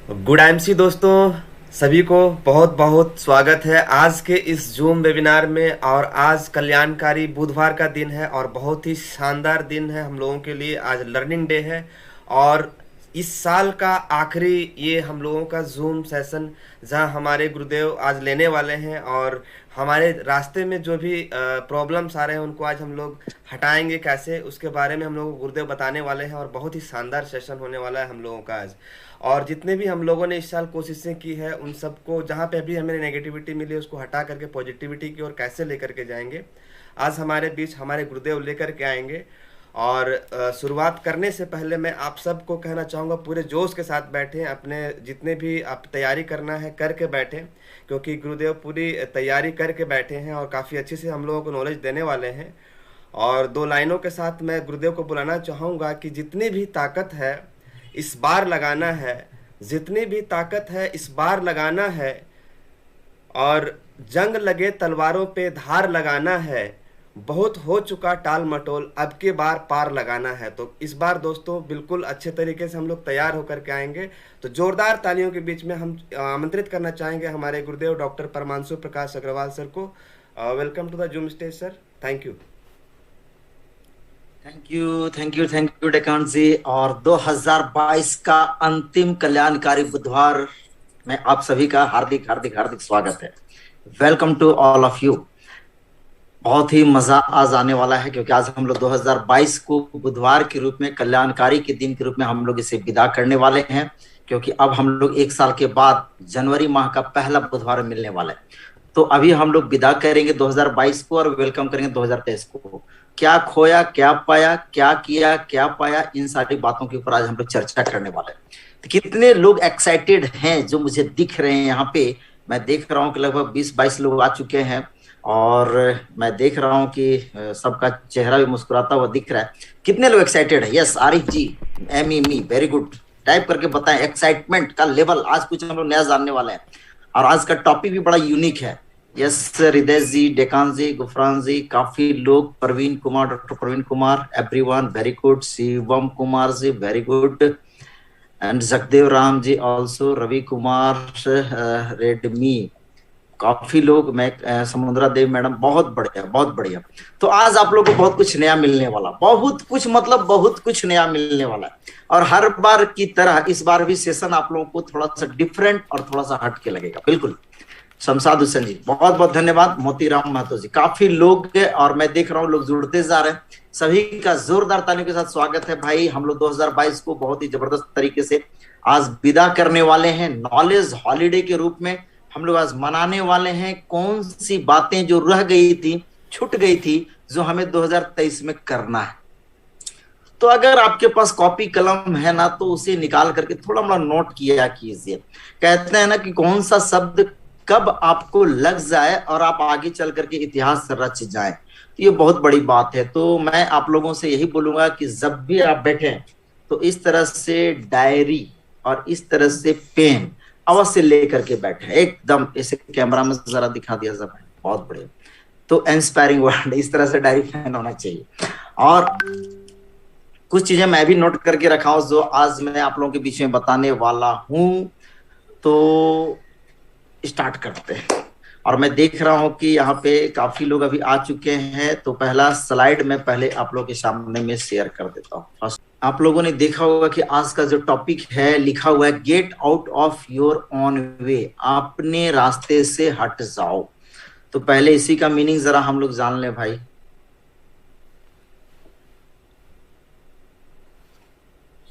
Good MC दोस्तों, सभी को बहुत बहुत स्वागत है आज के इस जूम वेबिनार में। और आज कल्याणकारी बुधवार का दिन है और बहुत ही शानदार दिन है हम लोगों के लिए। आज लर्निंग डे है और इस साल का आखिरी ये हम लोगों का जूम सेशन जहां हमारे गुरुदेव आज लेने वाले हैं और हमारे रास्ते में जो भी प्रॉब्लम्स आ रहे हैं उनको आज हम लोग हटाएंगे कैसे, उसके बारे में हम लोग को गुरुदेव बताने वाले हैं। और बहुत ही शानदार सेशन होने वाला है हम लोगों का आज। और जितने भी हम लोगों ने इस साल कोशिशें की है उन सबको, जहाँ पे भी हमें नेगेटिविटी मिली उसको हटा करके पॉजिटिविटी की ओर कैसे लेकर के जाएंगे, आज हमारे बीच हमारे गुरुदेव लेकर के आएंगे। और शुरुआत करने से पहले मैं आप सबको कहना चाहूँगा पूरे जोश के साथ बैठें, अपने जितने भी आप तैयारी करना है करके बैठें, क्योंकि गुरुदेव पूरी तैयारी करके बैठे हैं और काफ़ी अच्छे से हम लोगों को नॉलेज देने वाले हैं। और दो लाइनों के साथ मैं गुरुदेव को बुलाना चाहूँगा कि जितनी भी ताकत है इस बार लगाना है, जितनी भी ताकत है इस बार लगाना है, और जंग लगे तलवारों पे धार लगाना है। बहुत हो चुका टाल मटोल, अब के बार पार लगाना है। तो इस बार दोस्तों बिल्कुल अच्छे तरीके से हम लोग तैयार होकर के आएंगे। तो जोरदार तालियों के बीच में हम आमंत्रित करना चाहेंगे हमारे गुरुदेव डॉक्टर परमांशु प्रकाश अग्रवाल सर को। Welcome to the Zoom stage sir, thank you. Thank you Dekan ji. और 2022 का अंतिम कल्याणकारी बुधवार में आप सभी का हार्दिक हार्दिक हार्दिक स्वागत है। Welcome to all of you. बहुत ही मजा आज आने वाला है क्योंकि आज हम लोग 2022 को बुधवार के रूप में, कल्याणकारी के दिन के रूप में हम लोग इसे विदा करने वाले हैं, क्योंकि अब हम लोग एक साल के बाद जनवरी माह का पहला बुधवार मिलने वाला है। तो अभी हम लोग विदा करेंगे 2022 को और वेलकम करेंगे 2023 को। क्या खोया, क्या पाया, क्या किया, क्या पाया, इन सारी बातों के ऊपर आज हम लोग चर्चा करने वाले हैं। तो कितने लोग एक्साइटेड हैं जो मुझे दिख रहे हैं यहाँ पे। मैं देख रहा हूँ कि लगभग 20-22 लोग आ चुके हैं और मैं देख रहा हूँ कि सबका चेहरा भी मुस्कुराता हुआ दिख रहा है। कितने लोग एक्साइटेड है? यस, आरिफ जी, मी, वेरी गुड। टाइप करके बताएं एक्साइटमेंट का लेवल। आज कुछ हम लोग नया जानने वाले हैं और आज का टॉपिक भी बड़ा यूनिक है। यस, हृदय जी, डेकान जी, गुफरान जी, काफी लोग, Praveen Kumar, doctor Praveen Kumar, everyone very good, Shivam Kumar ji very good, and Jagdev Ram ji also, Ravi Kumar, Redmi, काफी लोग, मैं समुद्रा देव मैडम, बहुत बढ़िया बहुत बढ़िया। तो आज आप लोगों को बहुत कुछ नया मिलने वाला, बहुत कुछ, मतलब बहुत कुछ नया मिलने वाला है। और हर बार की तरह इस बार भी सेशन आप लोगों को थोड़ा सा डिफरेंट और थोड़ा सा हट के लगेगा। बिल्कुल। शमशाद हुसैन जी बहुत बहुत धन्यवाद। मोतीराम महतो जी, काफी लोग है और मैं देख रहा हूँ लोग जुड़ते जा रहे हैं। सभी का जोरदार तालियों के साथ स्वागत है भाई। हम लोग 2022 को बहुत ही जबरदस्त तरीके से आज विदा करने वाले हैं। नॉलेज हॉलीडे के रूप में हम लोग आज मनाने वाले हैं। कौन सी बातें जो रह गई थी, छूट गई थी, जो हमें 2023 में करना है। तो अगर आपके पास कॉपी कलम है ना, तो उसे निकाल करके थोड़ा बड़ा नोट किया कीजिए। कहते हैं ना कि कौन सा शब्द कब आपको लग जाए और आप आगे चल करके इतिहास रच जाए, तो ये बहुत बड़ी बात है। तो मैं आप लोगों से यही बोलूंगा कि जब भी आप बैठे तो इस तरह से डायरी और इस तरह से पेन अवश्य लेकर के बैठे। एकदम इसे कैमरा में जरा दिखा दिया जब, बहुत बढ़िया। तो इंस्पायरिंग वर्ड, इस तरह से डायरी पेन होना चाहिए। और कुछ चीजें मैं भी नोट करके रखा हूं जो आज मैं आप लोगों के बीच में बताने वाला हूं। तो स्टार्ट करते हैं। और मैं देख रहा हूं कि यहाँ पे काफी लोग अभी आ चुके हैं। तो पहला स्लाइड मैं पहले आप लोगों के सामने में शेयर कर देता हूँ। फर्स्ट, आप लोगों ने देखा होगा कि आज का जो टॉपिक है लिखा हुआ है get out of your own वे, अपने रास्ते से हट जाओ। तो पहले इसी का मीनिंग जरा हम लोग जान ले भाई।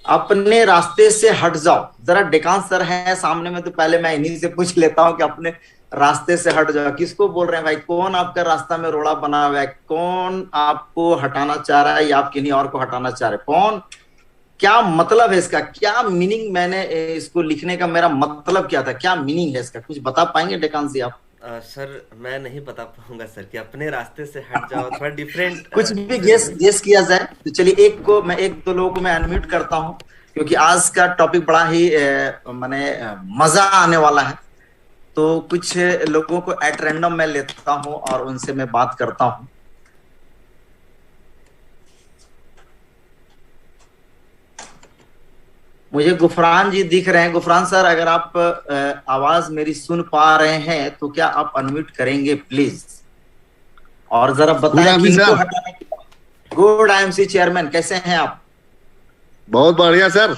अपने रास्ते से हट जाओ। जरा डेकान सर है सामने में, तो पहले मैं इन्हीं से पूछ लेता हूं कि अपने रास्ते से हट जाओ किसको बोल रहे हैं भाई? कौन आपका रास्ता में रोड़ा बना हुआ है? कौन आपको हटाना चाह रहा है या आप किन्हीं और को हटाना चाह रहे हैं? कौन? क्या मतलब है इसका? क्या मीनिंग? मैंने इसको लिखने का मेरा मतलब क्या था? क्या मीनिंग है इसका? कुछ बता पाएंगे डेकान जी आप? सर मैं नहीं बता पाऊंगा सर कि अपने रास्ते से हट जाओ, थोड़ा डिफरेंट कुछ भी से गेस बोलिए। गेस किया जाए तो चलिए एक दो लोगों को मैं अनम्यूट करता हूं, क्योंकि आज का टॉपिक बड़ा ही माने मजा आने वाला है। तो कुछ लोगों को एट रैंडम मैं लेता हूं और उनसे मैं बात करता हूं। मुझे गुफरान जी दिख रहे हैं। गुफरान सर, अगर आप आवाज मेरी सुन पा रहे हैं तो क्या आप अनम्यूट करेंगे प्लीज, और जरा बताएं कि इनको हटाने की। गुड आईएमसी चेयरमैन, कैसे हैं आप? बहुत बढ़िया सर।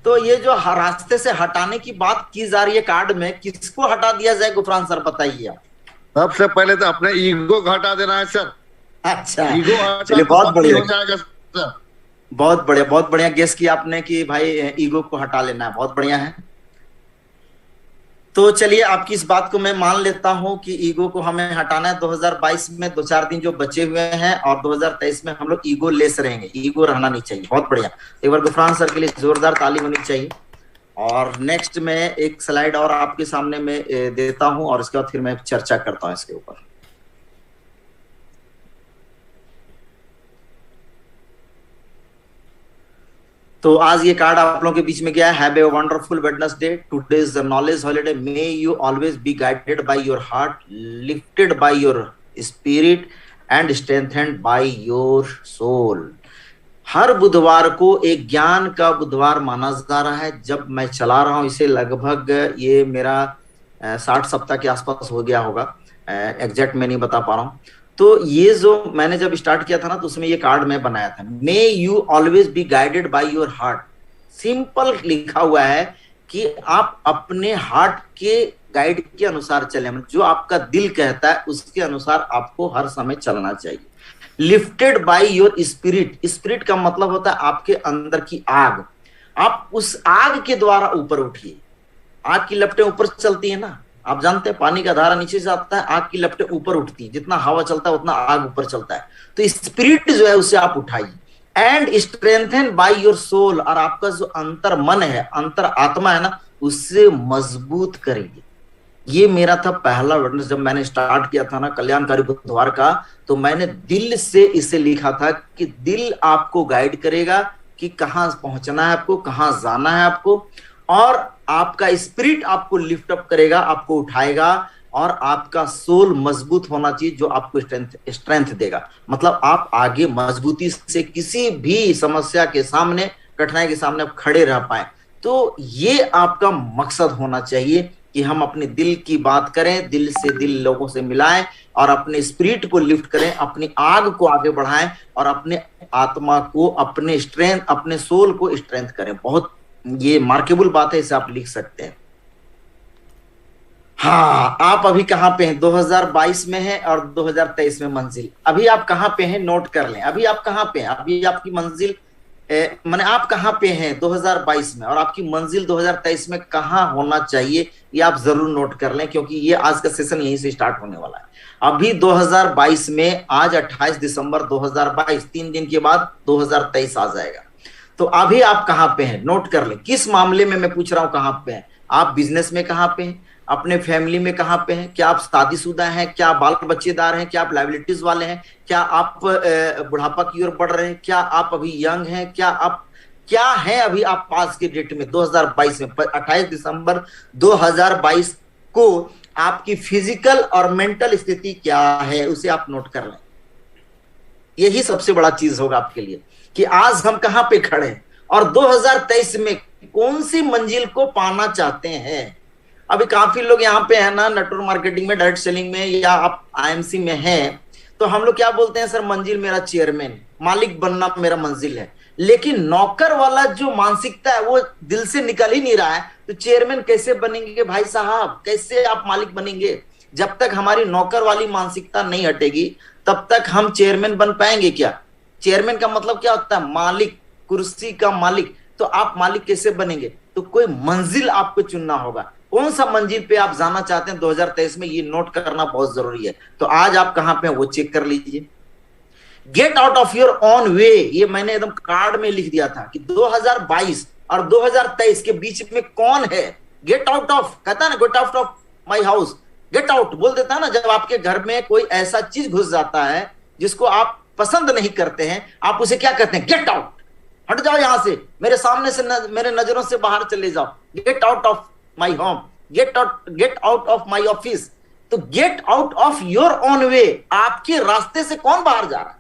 तो ये जो रास्ते से हटाने की बात की जा रही है कार्ड में, किसको हटा दिया जाए गुफरान सर, बताइए आप। सबसे पहले तो अपने ईगो को हटा देना है सर। अच्छा, ईगो चलिए, बहुत बढ़िया, हो जाएगा सर। बहुत बढ़िया, बहुत बढ़िया गेस किया आपने कि भाई ईगो को हटा लेना है, बहुत बढ़िया है। तो चलिए, आपकी इस बात को मैं मान लेता हूं कि ईगो को हमें हटाना है। 2022 में 2-4 दिन जो बचे हुए हैं, और 2023 में हम लोग ईगो लेस रहेंगे, ईगो रहना नहीं चाहिए। बहुत बढ़िया, एक बार गुफरान सर के लिए जोरदार ताली होनी चाहिए। और नेक्स्ट में एक स्लाइड और आपके सामने में देता हूं, और इसके बाद फिर मैं चर्चा करता हूं इसके ऊपर। तो आज ये कार्ड आप लोगों के बीच में गया है। Have a wonderful Wednesday, today is the knowledge holiday, may you always be guided by your heart, lifted by your spirit and strengthened by your soul. हर बुधवार को एक ज्ञान का बुधवार माना जा रहा है। जब मैं चला रहा हूं इसे, लगभग ये मेरा 60 सप्ताह के आसपास हो गया होगा, एग्जैक्ट मैं नहीं बता पा रहा हूं। तो ये जो मैंने जब स्टार्ट किया था ना, तो उसमें ये कार्ड मैं बनाया था, मे you always be guided by your heart. Simple लिखा हुआ है कि आप अपने हार्ट के गाइड के अनुसार चले, जो आपका दिल कहता है उसके अनुसार आपको हर समय चलना चाहिए। Lifted by your spirit, spirit का मतलब होता है आपके अंदर की आग। आप उस आग के द्वारा ऊपर उठिए। आग की लपटें ऊपर चलती है ना, आप जानते हैं, पानी का धारा नीचे से आता है, आग की लपटें ऊपर उठती है। जितना हवा चलता है उतना आग ऊपर चलता है। तो स्पिरिट जो है उसे आप उठाइए। And strengthen by your soul, और आपका जो अंतर मन है, अंतर आत्मा है ना, उससे मजबूत करेंगे। ये मेरा था पहला वेडनेस। जब मैंने स्टार्ट किया था ना कल्याणकारी बुधवार का, तो मैंने दिल से इसे लिखा था कि दिल आपको गाइड करेगा कि कहां पहुंचना है आपको, कहां जाना है आपको, और आपका स्पिरिट आपको लिफ्ट अप करेगा, आपको उठाएगा, और आपका सोल मजबूत होना चाहिए जो आपको स्ट्रेंथ देगा। मतलब आप आगे मजबूती से किसी भी समस्या के सामने, कठिनाई के सामने आप खड़े रह पाए। तो ये आपका मकसद होना चाहिए कि हम अपने दिल की बात करें, दिल से दिल लोगों से मिलाएं, और अपने स्पिरिट को लिफ्ट करें, अपनी आग को आगे बढ़ाएं, और अपने आत्मा को, अपने स्ट्रेंथ, अपने सोल को स्ट्रेंथ करें। बहुत ये मार्केबल बात है, इसे आप लिख सकते हैं। हाँ, आप अभी कहां पे हैं? 2022 में हैं और 2023 में मंजिल। अभी आप कहां पे हैं, नोट कर लें। अभी आप कहां पे हैं, अभी आपकी मंजिल माने आप कहां पे हैं 2022 में, और आपकी मंजिल 2023 में कहां होना चाहिए, ये आप जरूर नोट कर लें, क्योंकि ये आज का सेशन यहीं से स्टार्ट होने वाला है। अभी 2022 में, आज 28 दिसंबर 2022, 3 दिन के बाद 2023 आ जाएगा। तो अभी आप कहां पे हैं, नोट कर लें। किस मामले में मैं पूछ रहा हूं कहां पे हैं आप? बिजनेस में कहां पे हैं, अपने फैमिली में कहां पे हैं, क्या आप शादीशुदा हैं, क्या आप बाल बच्चेदार हैं, क्या आप लाइबिलिटीज वाले हैं, क्या आप बुढ़ापा की ओर बढ़ रहे हैं, क्या आप अभी यंग हैं, क्या है अभी आप पास के डेट में 2022 में 28 दिसंबर 2022 को आपकी फिजिकल और मेंटल स्थिति क्या है, उसे आप नोट कर लें। यही सबसे बड़ा चीज होगा आपके लिए कि आज हम कहां पे खड़े हैं, और 2023 में कौन सी मंजिल को पाना चाहते हैं। अभी काफी लोग यहाँ पे है ना, नेटवर्क मार्केटिंग में, डायरेक्ट सेलिंग में, या आप आईएमसी में हैं, तो हम लोग क्या बोलते हैं, सर मंजिल मेरा चेयरमैन, मालिक बनना मेरा मंजिल है। लेकिन नौकर वाला जो मानसिकता है वो दिल से निकल ही नहीं रहा है। तो चेयरमैन कैसे बनेंगे भाई साहब, कैसे आप मालिक बनेंगे? जब तक हमारी नौकर वाली मानसिकता नहीं हटेगी तब तक हम चेयरमैन बन पाएंगे क्या? चेयरमैन का मतलब क्या होता है? मालिक, कुर्सी का मालिक। तो आप मालिक कैसे बनेंगे? तो कोई मंजिल आपको चुनना होगा। कौन सा मंजिल पे आप जाना चाहते हैं 2023 में, ये नोट करना बहुत जरूरी है। तो आज आप कहां पे हैं वो चेक कर लीजिए। Gate out of your own वे, ये मैंने एकदम कार्ड में लिख दिया था कि 2022 और 2023 के बीच में कौन है। गेट आउट ऑफ, कहता है ना, gate out of my house, get out बोल देता है ना, जब आपके घर में कोई ऐसा चीज घुस जाता है जिसको आप पसंद नहीं करते हैं, आप उसे क्या कहते हैं? गेट आउट, हट जाओ यहां से, मेरे सामने से मेरे नजरों से बाहर चले जाओ। Get out of my home, get out of my office. तो get out of your own way, आपके रास्ते से कौन बाहर जा रहा है,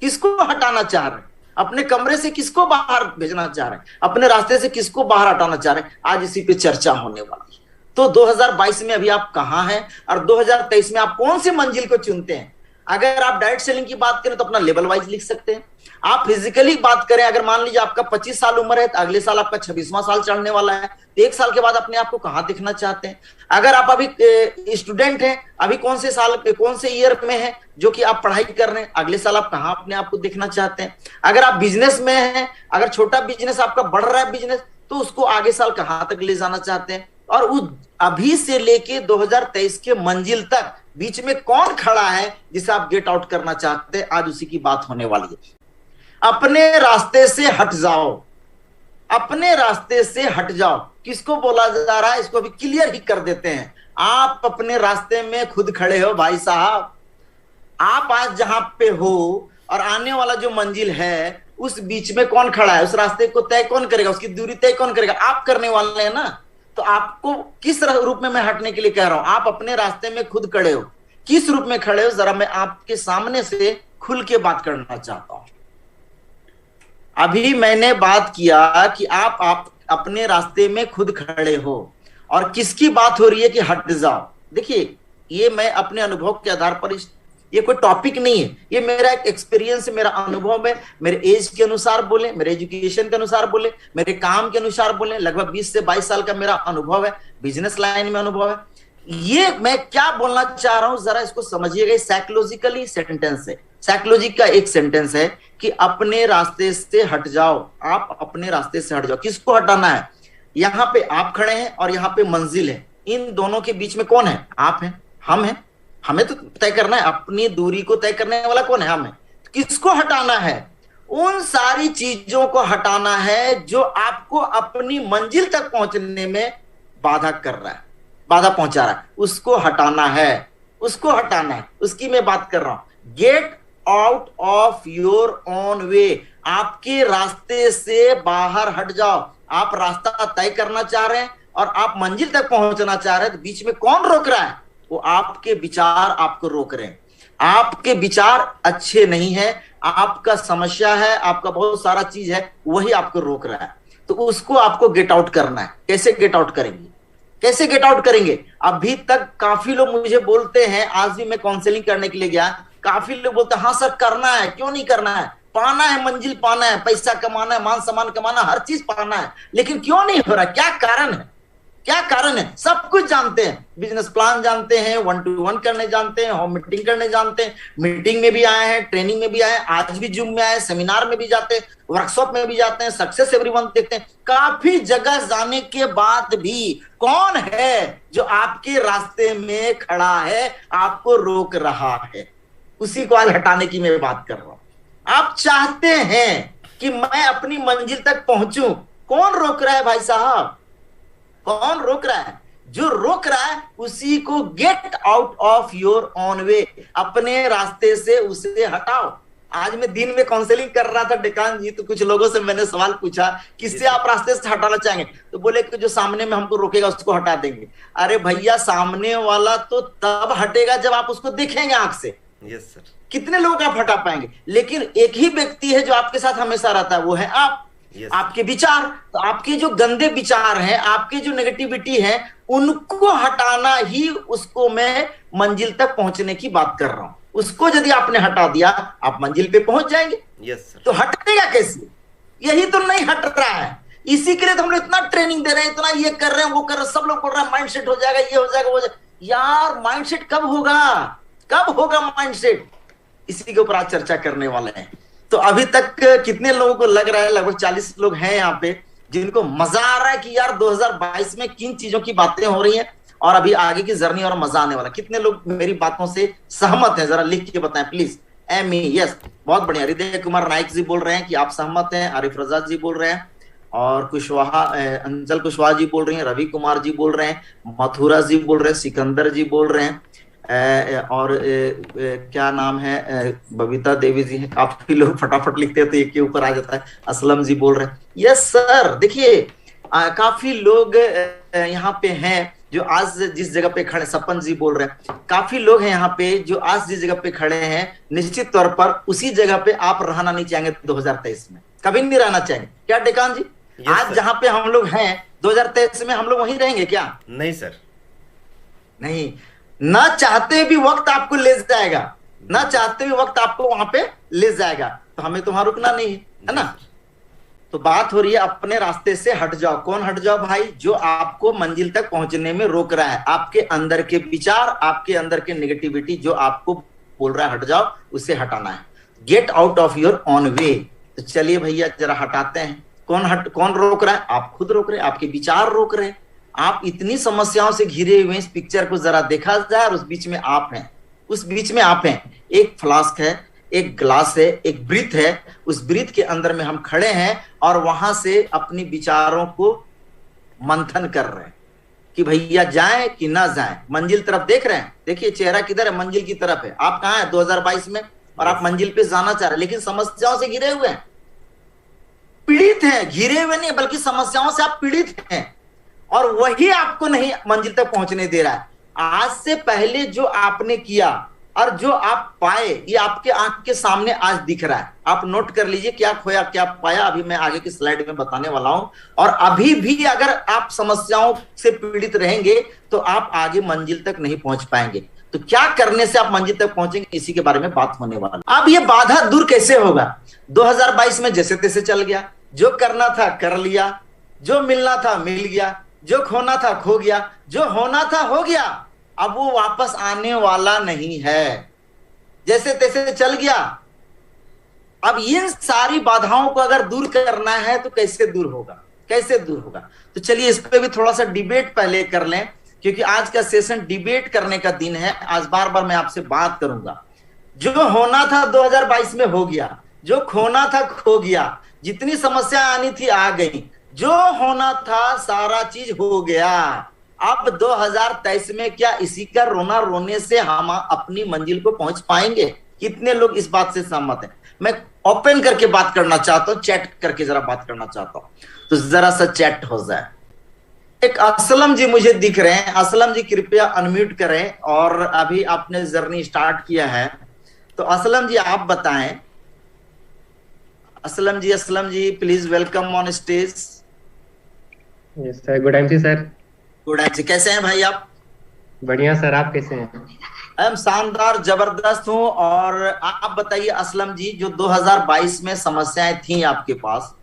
किसको हटाना चाह रहे हैं? अपने कमरे से किसको बाहर भेजना चाह रहे हैं, अपने रास्ते से किसको बाहर हटाना चाह रहे हैं, आज इसी पे चर्चा होने वाली है। तो 2022 में अभी आप कहां हैं और 2023 में आप कौन सी मंजिल को चुनते हैं। अगर आप डायरेक्ट सेलिंग की बात करें तो अपना लेवल वाइज लिख सकते हैं। आप फिजिकली बात करें, अगर मान लीजिए आपका 25 साल उम्र है तो अगले साल आपका 26वां साल चढ़ने वाला है, तो 1 साल के बाद अपने आप को कहां दिखना चाहते हैं। अगर आप अभी स्टूडेंट हैं, अभी कौन से ईयर में है जो कि आप पढ़ाई कर रहे हैं, अगले साल आप कहां अपने आप को देखना चाहते हैं। अगर आप बिजनेस में हैं, अगर छोटा बिजनेस आपका बढ़ रहा है बिजनेस, तो उसको आगे साल कहां तक ले जाना चाहते हैं। और उस अभी से लेके 2023 के मंजिल तक बीच में कौन खड़ा है जिसे आप गेट आउट करना चाहते हैं, आज उसी की बात होने वाली है। अपने रास्ते से हट जाओ, अपने रास्ते से हट जाओ। किसको बोला जा रहा है, इसको भी क्लियर ही कर देते हैं। आप अपने रास्ते में खुद खड़े हो भाई साहब। आप आज जहां पे हो और आने वाला जो मंजिल है उस बीच में कौन खड़ा है, उस रास्ते को तय कौन करेगा, उसकी दूरी तय कौन करेगा, आप करने वाले हैं ना। तो आपको किस रूप में मैं हटने के लिए कह रहा हूं, आप अपने रास्ते में खुद खड़े हो। किस रूप में खड़े हो, जरा मैं आपके सामने से खुल के बात करना चाहता हूं। अभी मैंने बात किया कि आप अपने रास्ते में खुद खड़े हो और किसकी बात हो रही है कि हट जाओ। देखिए, ये मैं अपने अनुभव के आधार पर, ये कोई टॉपिक नहीं है, ये मेरा एक एक्सपीरियंस, मेरा अनुभव है। मेरे एज के अनुसार बोले, मेरे एजुकेशन के अनुसार बोले, मेरे काम के अनुसार बोले, लगभग 20 से 22 साल का मेरा अनुभव है, बिजनेस लाइन में अनुभव है। ये मैं क्या बोलना चाह रहा हूं, जरा इसको समझिएगा। साइकोलॉजिकली सेंटेंस है, साइकोलॉजी का एक सेंटेंस है कि अपने रास्ते से हट जाओ। आप अपने रास्ते से हट जाओ। किसको हटाना है, यहाँ पे आप खड़े हैं और यहाँ पे मंजिल है, इन दोनों के बीच में कौन है, आप हैं, हम हैं। हमें तो तय करना है, अपनी दूरी को तय करने वाला कौन है, हम है। किसको हटाना है, उन सारी चीजों को हटाना है जो आपको अपनी मंजिल तक पहुंचने में बाधा कर रहा है, बाधा पहुंचा रहा है, उसको हटाना है, उसको हटाना है। उसकी मैं बात कर रहा हूं। Gate out of your own way, आपके रास्ते से बाहर हट जाओ। आप रास्ता तय करना चाह रहे हैं और आप मंजिल तक पहुंचना चाह रहे हैं, तो बीच में कौन रोक रहा है, वो आपके विचार आपको रोक रहे हैं। आपके विचार अच्छे नहीं है, आपका समस्या है, आपका बहुत सारा चीज है, वही आपको रोक रहा है। तो उसको आपको गेट आउट करना है। कैसे गेट आउट करेंगे, कैसे गेट आउट करेंगे। अभी तक काफी लोग मुझे बोलते हैं, आज भी मैं काउंसलिंग करने के लिए गया, काफी लोग बोलते हैं हाँ सर करना है, क्यों नहीं करना है, पाना है, मंजिल पाना है, पैसा कमाना है, मान सम्मान कमाना, हर चीज पाना है, लेकिन क्यों नहीं हो रहा, क्या कारण है, क्या कारण है। सब कुछ जानते हैं, बिजनेस प्लान जानते हैं, 1-to-1 करने जानते हैं, होम मीटिंग करने जानते हैं, मीटिंग में भी आए हैं, ट्रेनिंग में भी आए हैं, आज भी जूम में आए, सेमिनार में भी जाते हैं, वर्कशॉप में भी जाते हैं, सक्सेस एवरीवन देखते हैं। काफी जगह जाने के बाद भी कौन है जो आपके रास्ते में खड़ा है, आपको रोक रहा है, उसी को आज हटाने की मैं बात कर रहा हूं। आप चाहते हैं कि मैं अपनी मंजिल तक पहुंचूं, कौन रोक रहा है भाई साहब, कौन रोक रहा है, जो रोक रहा है उसी को gate out of your own वे, अपने रास्ते से उसे हटाओ। आज मैं दिन में काउंसलिंग कर रहा था डेकान जी, तो कुछ लोगों से मैंने सवाल पूछा किससे आप रास्ते से हटाना चाहेंगे, तो बोले कि जो सामने में हमको रोकेगा उसको हटा देंगे। अरे भैया, सामने वाला तो तब हटेगा जब आप उसको देखेंगे आंख से। Yes sir. कितने लोग आप हटा पाएंगे, लेकिन एक ही व्यक्ति है जो आपके साथ हमेशा रहता है, वो है आप। आपके विचार, तो आपके जो गंदे विचार हैं, आपके जो नेगेटिविटी है, उनको हटाना ही उसको मैं मंजिल तक पहुंचने की बात कर रहा हूं। उसको यदि आपने हटा दिया, आप मंजिल पे पहुंच जाएंगे। Yes sir. तो हटेगा कैसे, यही तो नहीं हट रहा है। इसी के लिए तो हम लोग इतना ट्रेनिंग दे रहे हैं, इतना ये कर रहे हैं, वो कर रहे हैं, सब लोग बोल रहे हैं माइंडसेट हो जाएगा, ये हो जाएगा, वो जाएगा। यार माइंडसेट कब होगा, कब होगा माइंडसेट, इसी के ऊपर आज चर्चा करने वाले हैं। तो अभी तक कितने लोगों को लग रहा है, लगभग 40 लोग हैं यहाँ पे, जिनको मजा आ रहा है कि यार 2022 में किन चीजों की बातें हो रही हैं और अभी आगे की जर्नी और मजा आने वाला। कितने लोग मेरी बातों से सहमत हैं, जरा लिख के बताएं प्लीज। यस, बहुत बढ़िया। हृदय कुमार नाइक जी बोल रहे हैं कि आप सहमत हैं। आरिफ रजा जी बोल रहे हैं, और कुशवाहा, अंचल कुशवाहा जी बोल रही हैं, रवि कुमार जी बोल रहे हैं, मथुरा जी बोल रहे हैं, सिकंदर जी बोल रहे हैं, और क्या नाम है, बबीता देवी जी हैं। काफी लोग फटाफट लिखते हैं तो एक के ऊपर आ जाता है। असलम जी बोल रहे हैं। यस सर, देखिए काफी लोग यहाँ पे हैं जो आज जिस जगह पे खड़े, सपन जी बोल रहे हैं, काफी लोग हैं यहाँ पे जो आज जिस जगह पे खड़े हैं निश्चित तौर पर उसी जगह पे आप रहना नहीं चाहेंगे 2023 में, कभी नहीं रहना चाहेंगे क्या डेकान जी? आज जहाँ पे हम लोग हैं 2023 में हम लोग वहीं रहेंगे क्या? नहीं सर, नहीं, ना चाहते भी वक्त आपको ले जाएगा, ना चाहते भी वक्त आपको वहां पे ले जाएगा, तो हमें तो वहां रुकना नहीं है ना। तो बात हो रही है अपने रास्ते से हट जाओ। कौन हट जाओ भाई? जो आपको मंजिल तक पहुंचने में रोक रहा है, आपके अंदर के विचार, आपके अंदर के नेगेटिविटी जो आपको बोल रहा है हट जाओ, उसे हटाना है। Get out of your own way. तो चलिए भैया जरा हटाते हैं। कौन रोक रहा है? आप खुद रोक रहे हैं, आपके विचार रोक रहे हैं। आप इतनी समस्याओं से घिरे हुए इस पिक्चर को जरा देखा जाए, और उस बीच में आप हैं, उस बीच में आप हैं। एक फ्लास्क है, एक ग्लास है, एक ब्रीथ है, उस ब्रीथ के अंदर में हम खड़े हैं और वहां से अपनी विचारों को मंथन कर रहे हैं कि भैया जाएं कि ना जाएं। मंजिल तरफ देख रहे हैं, देखिए चेहरा किधर है, मंजिल की तरफ है। आप कहां हैं 2022 में, और आप मंजिल पे जाना चाह रहे हैं, लेकिन समस्याओं से घिरे हुए हैं, पीड़ित हैं। घिरे हुए नहीं बल्कि समस्याओं से आप पीड़ित हैं, और वही आपको नहीं मंजिल तक पहुंचने दे रहा है। आज से पहले जो आपने किया और जो आप पाए, ये आपके आंख के सामने आज दिख रहा है। आप नोट कर लीजिए क्या खोया क्या पाया, अभी मैं आगे की स्लाइड में बताने वाला हूं। और अभी भी अगर आप समस्याओं से पीड़ित रहेंगे तो आप आगे मंजिल तक नहीं पहुंच पाएंगे। तो क्या करने से आप मंजिल तक पहुंचेंगे, इसी के बारे में बात होने वाला है। अब ये बाधा दूर कैसे होगा? 2022 में जैसे तैसे चल गया, जो करना था कर लिया, जो मिलना था मिल गया, जो खोना था खो गया, जो होना था हो गया, अब वो वापस आने वाला नहीं है, जैसे तैसे चल गया। अब इन सारी बाधाओं को अगर दूर करना है तो कैसे दूर होगा, कैसे दूर होगा? तो चलिए इस पे भी थोड़ा सा डिबेट पहले कर लें, क्योंकि आज का सेशन डिबेट करने का दिन है। आज बार बार मैं आपसे बात करूंगा। जो होना था 2022 में हो गया, जो खोना था खो गया, जितनी समस्या आनी थी आ गई, जो होना था सारा चीज हो गया। अब 2023 में क्या इसी का रोना रोने से हम अपनी मंजिल को पहुंच पाएंगे? कितने लोग इस बात से सहमत हैं? मैं ओपन करके बात करना चाहता हूं, चैट करके जरा बात करना चाहता हूं, तो जरा सा चैट हो जाए। एक असलम जी मुझे दिख रहे हैं। असलम जी कृपया अनम्यूट करें, और अभी आपने जर्नी स्टार्ट किया है तो असलम जी आप बताएं। Aslam ji please welcome on stage. Yes sir, good time sir. Good time. कैसे हैं भाई आप? बढ़िया सर, आप कैसे हैं? मैं शानदार जबरदस्त हूं। और आप बताइए असलम जी, जो 2022 में समस्याएं थी आपके पास,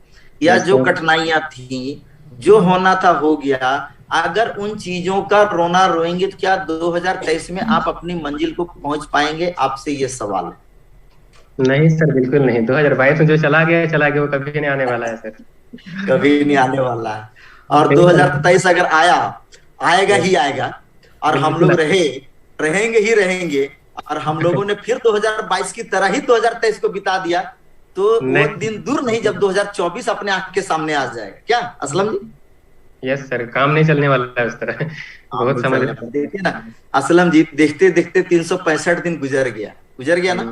या जो कठिनाइयां थी, जो होना था हो गया, अगर उन चीजों का रोना रोएंगे तो क्या 2023 में आप अपनी मंजिल को पहुंच पाएंगे? आपसे ये सवाल है। नहीं सर, बिल्कुल नहीं। 2022 में जो चला गया वो कभी नहीं आने वाला है सर, कभी नहीं आने वाला है। और 2023 अगर आएगा ही आएगा, और हम लोग रहेंगे ही रहेंगे, और हम लोगों ने फिर 2022 की तरह ही 2023 को बिता दिया, तो वो दिन दूर नहीं जब 2024 अपने आंख के सामने आ जाएगा। क्या असलम जी? यस सर, काम नहीं चलने वाला है उस तरह। बहुत समझ देखिए ना असलम जी, देखते देखते 365 दिन गुजर गया ना।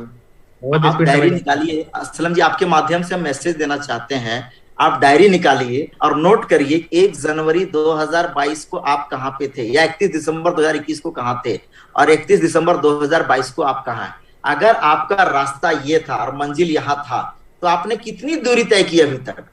आप डायरी निकालिए असलम जी, आपके माध्यम से हम मैसेज देना चाहते हैं। आप डायरी निकालिए और नोट करिए 1 जनवरी 2022 को आप कहाँ पे थे, या 31 दिसंबर 2021 को कहाँ थे, और 31 दिसंबर 2022 को आप कहाँ हैं। अगर आपका रास्ता ये था और मंजिल यहाँ था, तो आपने कितनी दूरी तय की अभी तक?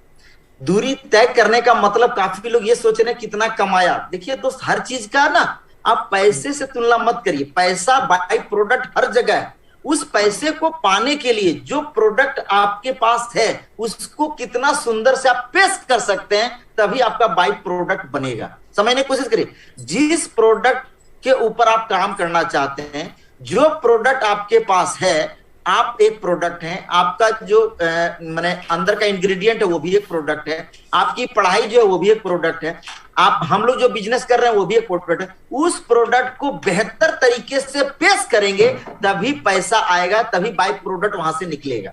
दूरी तय करने का मतलब काफी लोग ये सोच रहे हैं कितना कमाया। देखिए दोस्त, हर चीज का ना आप पैसे से तुलना मत करिए। पैसा बाय प्रोडक्ट हर जगह है। उस पैसे को पाने के लिए जो प्रोडक्ट आपके पास है उसको कितना सुंदर से आप पेश कर सकते हैं, तभी आपका बाय प्रोडक्ट बनेगा। समझने की कोशिश करिए। जिस प्रोडक्ट के ऊपर आप काम करना चाहते हैं, जो प्रोडक्ट आपके पास है, आप एक प्रोडक्ट हैं। आपका जो माने अंदर का इंग्रेडिएंट है वो भी एक प्रोडक्ट है। आपकी पढ़ाई जो है वो भी एक प्रोडक्ट है। हम लोग जो बिजनेस कर रहे हैं वो भी एक प्रोडक्ट है। उस प्रोडक्ट को बेहतर तरीके से पेश करेंगे तभी पैसा आएगा, तभी बाय प्रोडक्ट वहां से निकलेगा।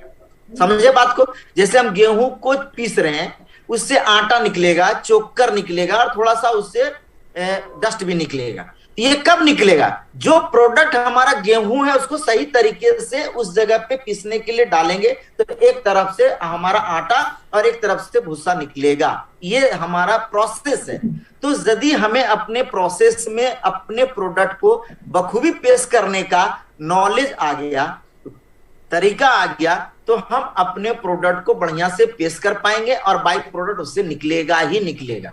समझे बात को? जैसे हम गेहूं को पीस रहे हैं, उससे आटा निकलेगा, चोकर निकलेगा, और थोड़ा सा उससे डस्ट भी निकलेगा। ये कब निकलेगा? जो प्रोडक्ट हमारा गेहूं है उसको सही तरीके से उस जगह पे पीसने के लिए डालेंगे तो एक तरफ से हमारा आटा और एक तरफ से भूसा निकलेगा। ये हमारा प्रोसेस है। तो यदि हमें अपने प्रोसेस में अपने प्रोडक्ट को बखूबी पेश करने का नॉलेज आ गया, तरीका आ गया, तो हम अपने प्रोडक्ट को बढ़िया से पेश कर पाएंगे और बाई प्रोडक्ट उससे निकलेगा ही निकलेगा।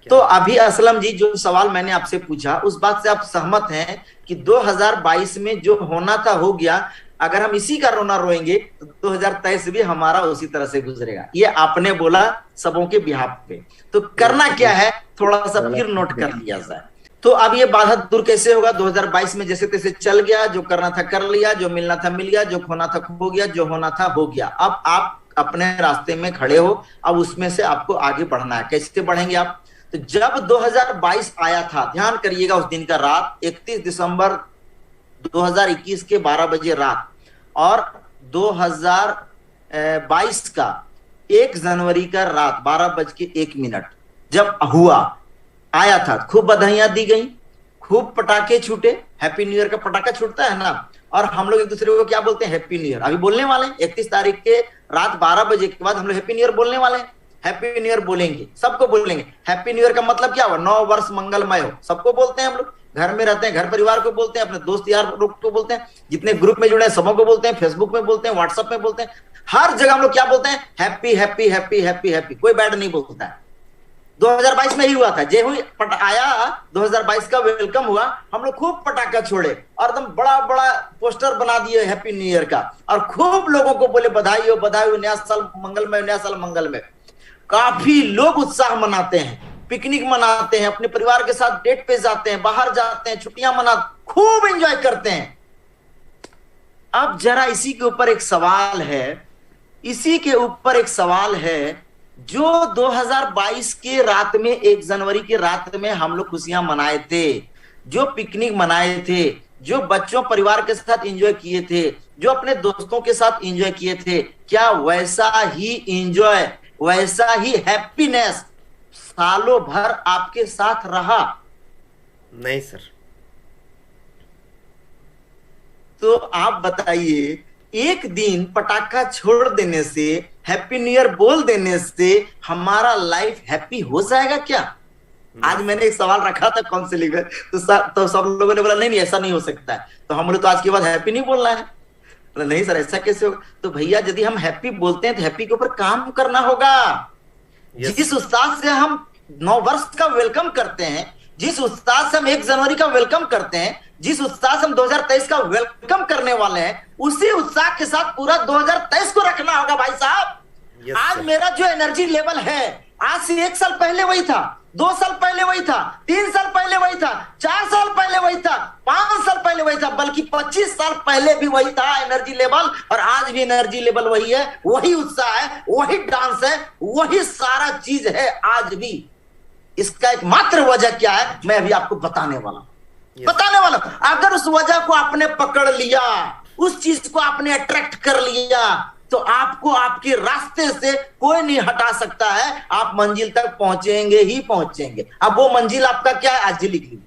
तो अभी असलम जी, जो सवाल मैंने आपसे पूछा उस बात से आप सहमत हैं कि 2022 में जो होना था हो गया। अगर हम इसी का रोना रोएंगे तो 2023 भी हमारा उसी तरह से गुजरेगा। ये आपने बोला सबों के बिहाफ पे। तो करना क्या है, थोड़ा सा फिर नोट कर लिया जाए। तो अब ये बाधा दूर कैसे होगा? 2022 में जैसे तैसे चल गया, जो करना था कर लिया, जो मिलना था मिल गया, जो खोना था खो गया, जो होना था हो गया। अब आप अपने रास्ते में खड़े हो, अब उसमें से आपको आगे बढ़ना है। कैसे बढ़ेंगे आप? तो जब 2022 आया था, ध्यान करिएगा उस दिन का रात 31 दिसंबर 2021 के 12 बजे रात, और 2022 का 1 जनवरी का रात 12:01 जब हुआ आया था, खूब बधाइयां दी गई, खूब पटाखे छूटे। हैप्पी न्यू ईयर का पटाखा छूटता है ना, और हम लोग एक दूसरे को क्या बोलते हैं? Happy new year. अभी बोलने वाले हैं 31 तारीख के रात 12 बजे के बाद हम लोग हैप्पी न्यू ईयर बोलने वाले हैं। हैप्पी न्यू ईयर बोलेंगे, सबको बोलेंगे। हैप्पी न्यू ईयर का मतलब क्या हुआ? 9 वर्ष मंगलमय हो, सबको बोलते हैं हम लोग। घर में रहते हैं, घर परिवार को बोलते हैं, अपने दोस्त यार लोग को बोलते हैं, जितने ग्रुप में जुड़े हैं सबों को बोलते हैं, फेसबुक में बोलते हैं, व्हाट्सएप में बोलते हैं, हर जगह हम लोग क्या बोलते हैं? Happy happy happy happy happy. कोई बैड नहीं बोलता है। 2022 में ही हुआ था, जे हुई आया 2022 का वेलकम हुआ, हम लोग खूब पटाखा छोड़े और एकदम बड़ा बड़ा पोस्टर बना दिए हैप्पी न्यू ईयर का, और खूब लोगों को बोले बधाई हो, नया साल मंगलमय, नया साल मंगलमय। काफी लोग उत्साह मनाते हैं, पिकनिक मनाते हैं, अपने परिवार के साथ डेट पे जाते हैं, बाहर जाते हैं, छुट्टियां मना, खूब एंजॉय करते हैं। अब जरा इसी के ऊपर एक सवाल है, इसी के ऊपर एक सवाल है। जो 2022 के रात में 1 जनवरी के रात में हम लोग खुशियां मनाए थे, जो पिकनिक मनाए थे, जो बच्चों परिवार के साथ एंजॉय किए थे, जो अपने दोस्तों के साथ एंजॉय किए थे, क्या वैसा ही एंजॉय, वैसा ही हैप्पीनेस सालों भर आपके साथ रहा? नहीं सर। तो आप बताइए, एक दिन पटाखा छोड़ देने से, हैप्पी न्यू ईयर बोल देने से हमारा लाइफ हैप्पी हो जाएगा क्या? आज मैंने एक सवाल रखा था कौन से लिखे, तो सब लोगों ने बोला नहीं नहीं ऐसा नहीं हो सकता है। तो हम बोले तो आज के बाद हैप्पी नहीं बोलना है। तो नहीं सर ऐसा कैसे होगा? तो भैया यदि हम हैप्पी बोलते हैं तो हैप्पी के ऊपर काम करना होगा। जिस उत्साह से हम 9 वर्ष का वेलकम करते हैं, जिस उत्साह से हम 1 जनवरी का वेलकम करते हैं, जिस उत्साह से हम 2023 का वेलकम करने वाले हैं, उसी उत्साह के साथ पूरा 2023 को रखना होगा भाई साहब। आज मेरा जो एनर्जी लेवल है, आज से 1 साल पहले वही था, 2 साल पहले वही था, 3 साल पहले वही था, 4 साल पहले वही था, 5 साल पहले वही था, बल्कि 25 साल पहले भी वही था एनर्जी लेवल, और आज भी एनर्जी लेवल वही है, वही उत्साह है, वही डांस है, वही सारा चीज है आज भी। इसका एक मात्र वजह क्या है, मैं अभी आपको बताने वाला हूं। अगर उस वजह को आपने पकड़ लिया, उस चीज को आपने अट्रैक्ट कर लिया, तो आपको आपके रास्ते से कोई नहीं हटा सकता है। आप मंजिल तक पहुंचेंगे ही पहुंचेंगे। अब वो मंजिल आपका क्या है, आज लिख लीजिए।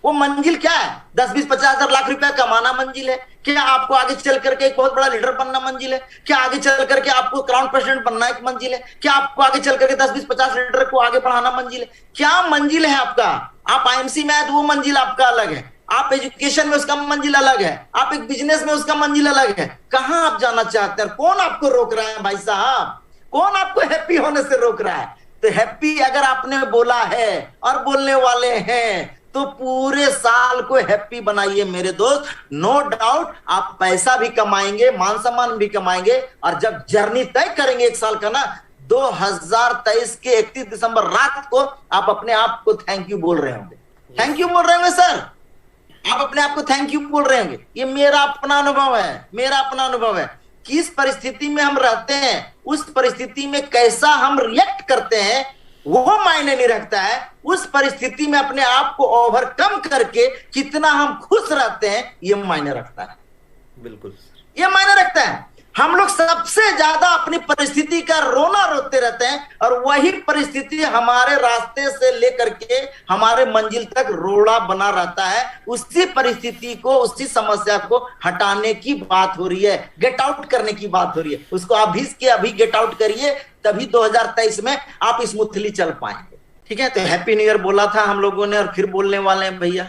वो मंजिल क्या है? 10, 20, 50 हजार लाख रुपया कमाना मंजिल है क्या? आपको आगे चल करके एक बहुत बड़ा लीडर बनना मंजिल है क्या? आगे चल करके आपको क्राउन प्रेसिडेंट बनना एक मंजिल है क्या? आपको आगे चल करके 10, 20, 50 लीडर को आगे बढ़ाना मंजिल है क्या? मंजिल है आपका। आप आईएमसी में आए तो वो मंजिल आपका अलग है, आप एजुकेशन में उसका मंजिल अलग है, आप एक बिजनेस में उसका मंजिल अलग है। कहां आप जाना चाहते हैं? कौन आपको रोक रहा है भाई साहब? कौन आपको हैप्पी होने से रोक रहा है? तो हैप्पी अगर आपने बोला है और बोलने वाले हैं तो पूरे साल को हैप्पी बनाइए मेरे दोस्त। नो डाउट आप पैसा भी कमाएंगे, मान सम्मान भी कमाएंगे, और जब जर्नी तय करेंगे 1 साल का ना, 2023 के 31 दिसंबर रात को आप अपने आप को थैंक यू बोल रहे होंगे। थैंक यू बोल रहे होंगे सर, आप अपने आप को थैंक यू बोल रहे होंगे। ये मेरा अपना अनुभव है, मेरा अपना अनुभव है। किस परिस्थिति में हम रहते हैं, उस परिस्थिति में कैसा हम रिएक्ट करते हैं वो मायने नहीं रखता है। उस परिस्थिति में अपने आप को ओवरकम करके कितना हम खुश रहते हैं ये मायने रखता है। बिल्कुल ये मायने रखता है। हम लोग सबसे ज्यादा अपनी परिस्थिति का रोना रोते रहते हैं, और वही परिस्थिति हमारे रास्ते से लेकर के हमारे मंजिल तक रोड़ा बना रहता है। उसी परिस्थिति को, उसी समस्या को हटाने की बात हो रही है, गेट आउट करने की बात हो रही है। उसको अभी के अभी गेट आउट करिए, तभी 2023 में आप स्मूथली चल पाएंगे। ठीक है, तो हैप्पी न्यू ईयर बोला था हम लोगों ने, और फिर बोलने वाले हैं भैया।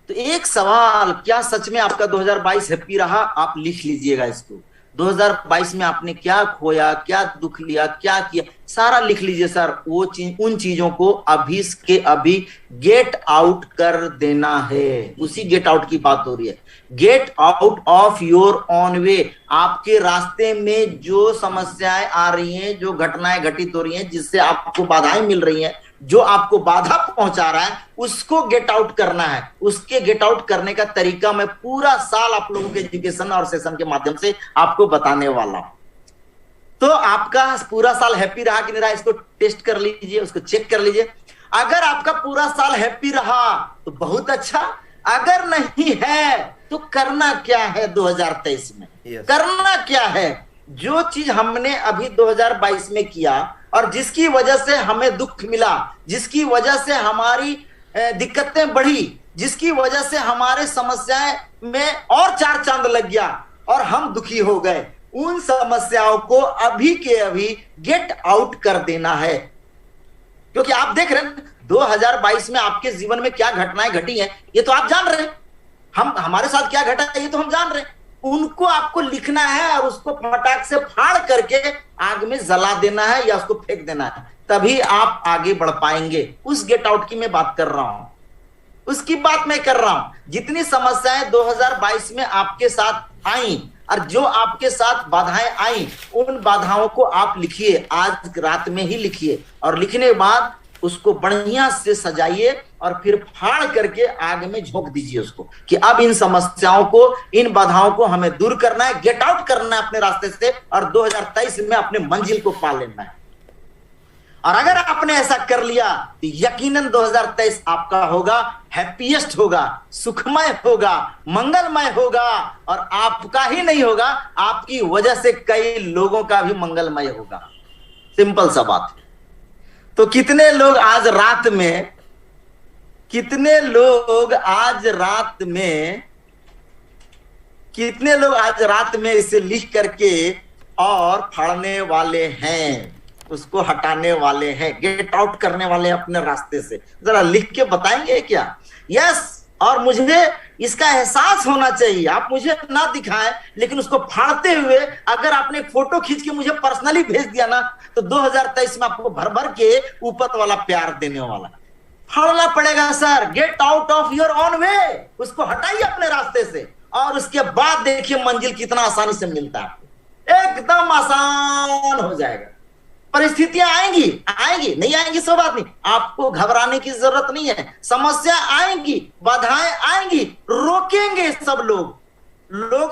तो एक सवाल, क्या सच में आपका 2022 हैप्पी रहा? आप लिख लीजिएगा इसको। 2022 में आपने क्या खोया, क्या दुख लिया, क्या किया, सारा लिख लीजिए सर। वो उन चीजों को अभी के अभी गेट आउट कर देना है। उसी गेट आउट की बात हो रही है। Get out of your own way. आपके रास्ते में जो समस्याएं आ रही हैं, जो घटनाएं घटित हो रही हैं, जिससे आपको बाधाएं मिल रही हैं, जो आपको बाधा पहुंचा रहा है, उसको गेट आउट करना है। उसके गेट आउट करने का तरीका मैं पूरा साल आप लोगों के एजुकेशन और सेशन के माध्यम से आपको बताने वाला हूं। तो आपका पूरा साल हैप्पी रहा कि नहीं रहा, इसको टेस्ट कर लीजिए, उसको चेक कर लीजिए। अगर आपका पूरा साल हैप्पी रहा तो बहुत अच्छा, अगर नहीं है तो करना क्या है 2023 में? करना क्या है? जो चीज हमने अभी 2022 में किया और जिसकी वजह से हमें दुख मिला, जिसकी वजह से हमारी दिक्कतें बढ़ी, जिसकी वजह से हमारे समस्याएं में और चार चांद लग गया और हम दुखी हो गए, उन समस्याओं को अभी के अभी गेट आउट कर देना है। क्योंकि आप देख रहे हैं 2022 में आपके जीवन में क्या घटनाएं घटी हैं, ये तो आप जान रहे हैं। हमारे साथ क्या घटा है ये तो हम जान रहे हैं। उनको आपको लिखना है और उसको फटाक से फाड़ करके आग में जला देना है या उसको फेंक देना है, तभी आप आगे बढ़ पाएंगे। उस गेट आउट की मैं बात कर रहा हूं, उसकी बात मैं कर रहा हूं। जितनी समस्याएं 2022 में आपके साथ आई और जो आपके साथ बाधाएं आई, उन बाधाओं को आप लिखिए, आज रात में ही लिखिए, और लिखने के बाद उसको बढ़िया से सजाइए और फिर फाड़ करके आग में झोंक दीजिए उसको, कि अब इन समस्याओं को, इन बाधाओं को हमें दूर करना है, गेट आउट करना है अपने रास्ते से, और 2023 में अपने मंजिल को पा लेना है। और अगर आपने ऐसा कर लिया तो यकीनन 2023 आपका होगा, हैप्पीएस्ट होगा, सुखमय होगा, मंगलमय होगा, और आपका ही नहीं होगा, आपकी वजह से कई लोगों का भी मंगलमय होगा। सिंपल सा बात है। तो कितने लोग आज रात में, कितने लोग आज रात में इसे लिख करके और फाड़ने वाले हैं, उसको हटाने वाले हैं, गेट आउट करने वाले हैं अपने रास्ते से? जरा लिख के बताएंगे क्या? यस। और मुझे इसका एहसास होना चाहिए। आप मुझे ना दिखाएं, लेकिन उसको फाड़ते हुए अगर आपने फोटो खींच के मुझे पर्सनली भेज दिया ना, तो 2023 में आपको भर भर के ऊपर वाला प्यार देने वाला। फाड़ना पड़ेगा sir, get out of your own way, उसको हटाइए अपने रास्ते से, और उसके बाद देखिए मंजिल कितना आसानी से मिलता है आपको। एकदम आसान हो जाएगा। परिस्थितियां आएंगी, नहीं आएंगी सो बात नहीं, आपको घबराने की जरूरत नहीं है। समस्या आएंगी, बाधाएं आएंगी, रोकेंगे सब लोग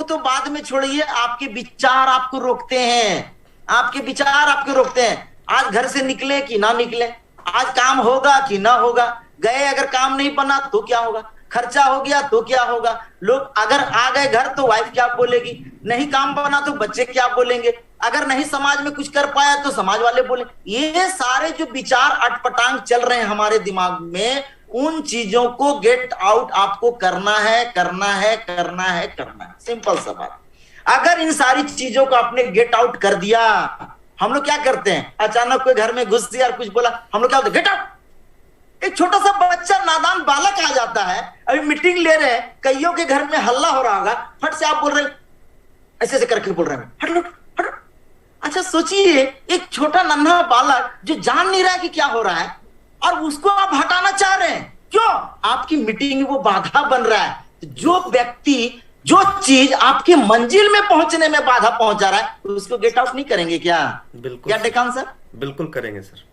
तो बाद में छोड़िए, आपके विचार आपको रोकते हैं, आपके विचार आपको रोकते हैं। आज घर से निकले कि ना निकले, आज काम होगा कि ना होगा, गए अगर काम नहीं बना तो क्या होगा, खर्चा हो गया तो क्या होगा, लोग अगर आ गए घर तो वाइफ क्या बोलेगी, नहीं काम बना तो बच्चे क्या बोलेंगे, अगर नहीं समाज में कुछ कर पाया तो समाज वाले बोले। ये सारे जो विचार अटपटांग चल रहे हैं हमारे दिमाग में, उन चीजों को गेट आउट आपको करना है, करना है, करना है, करना है। सिंपल सा बात। अगर इन सारी चीजों को आपने गेट आउट कर दिया, हम लोग क्या करते हैं, अचानक कोई घर में घुस दिया और कुछ बोला, हम लोग क्या होता है, गेट आउट। एक छोटा सा बच्चा, नादान बालक आ जाता है, अभी मीटिंग ले रहे हैं, कईयों के घर में हल्ला हो रहा होगा, फट से आप बोल रहे हैं, ऐसे ऐसे करके बोल रहे हैं, हट हट हट। अच्छा सोचिए, एक छोटा नन्हा बालक जो जान नहीं रहा है कि क्या हो रहा है, और उसको आप हटाना चाह रहे हैं, क्यों? आपकी मीटिंग में वो बाधा बन रहा है। तो जो व्यक्ति, जो चीज आपके मंजिल में पहुंचने में बाधा पहुंचा रहा है, तो उसको गेट आउट नहीं करेंगे क्या? बिल्कुल, क्या टेकान सर? बिल्कुल करेंगे सर।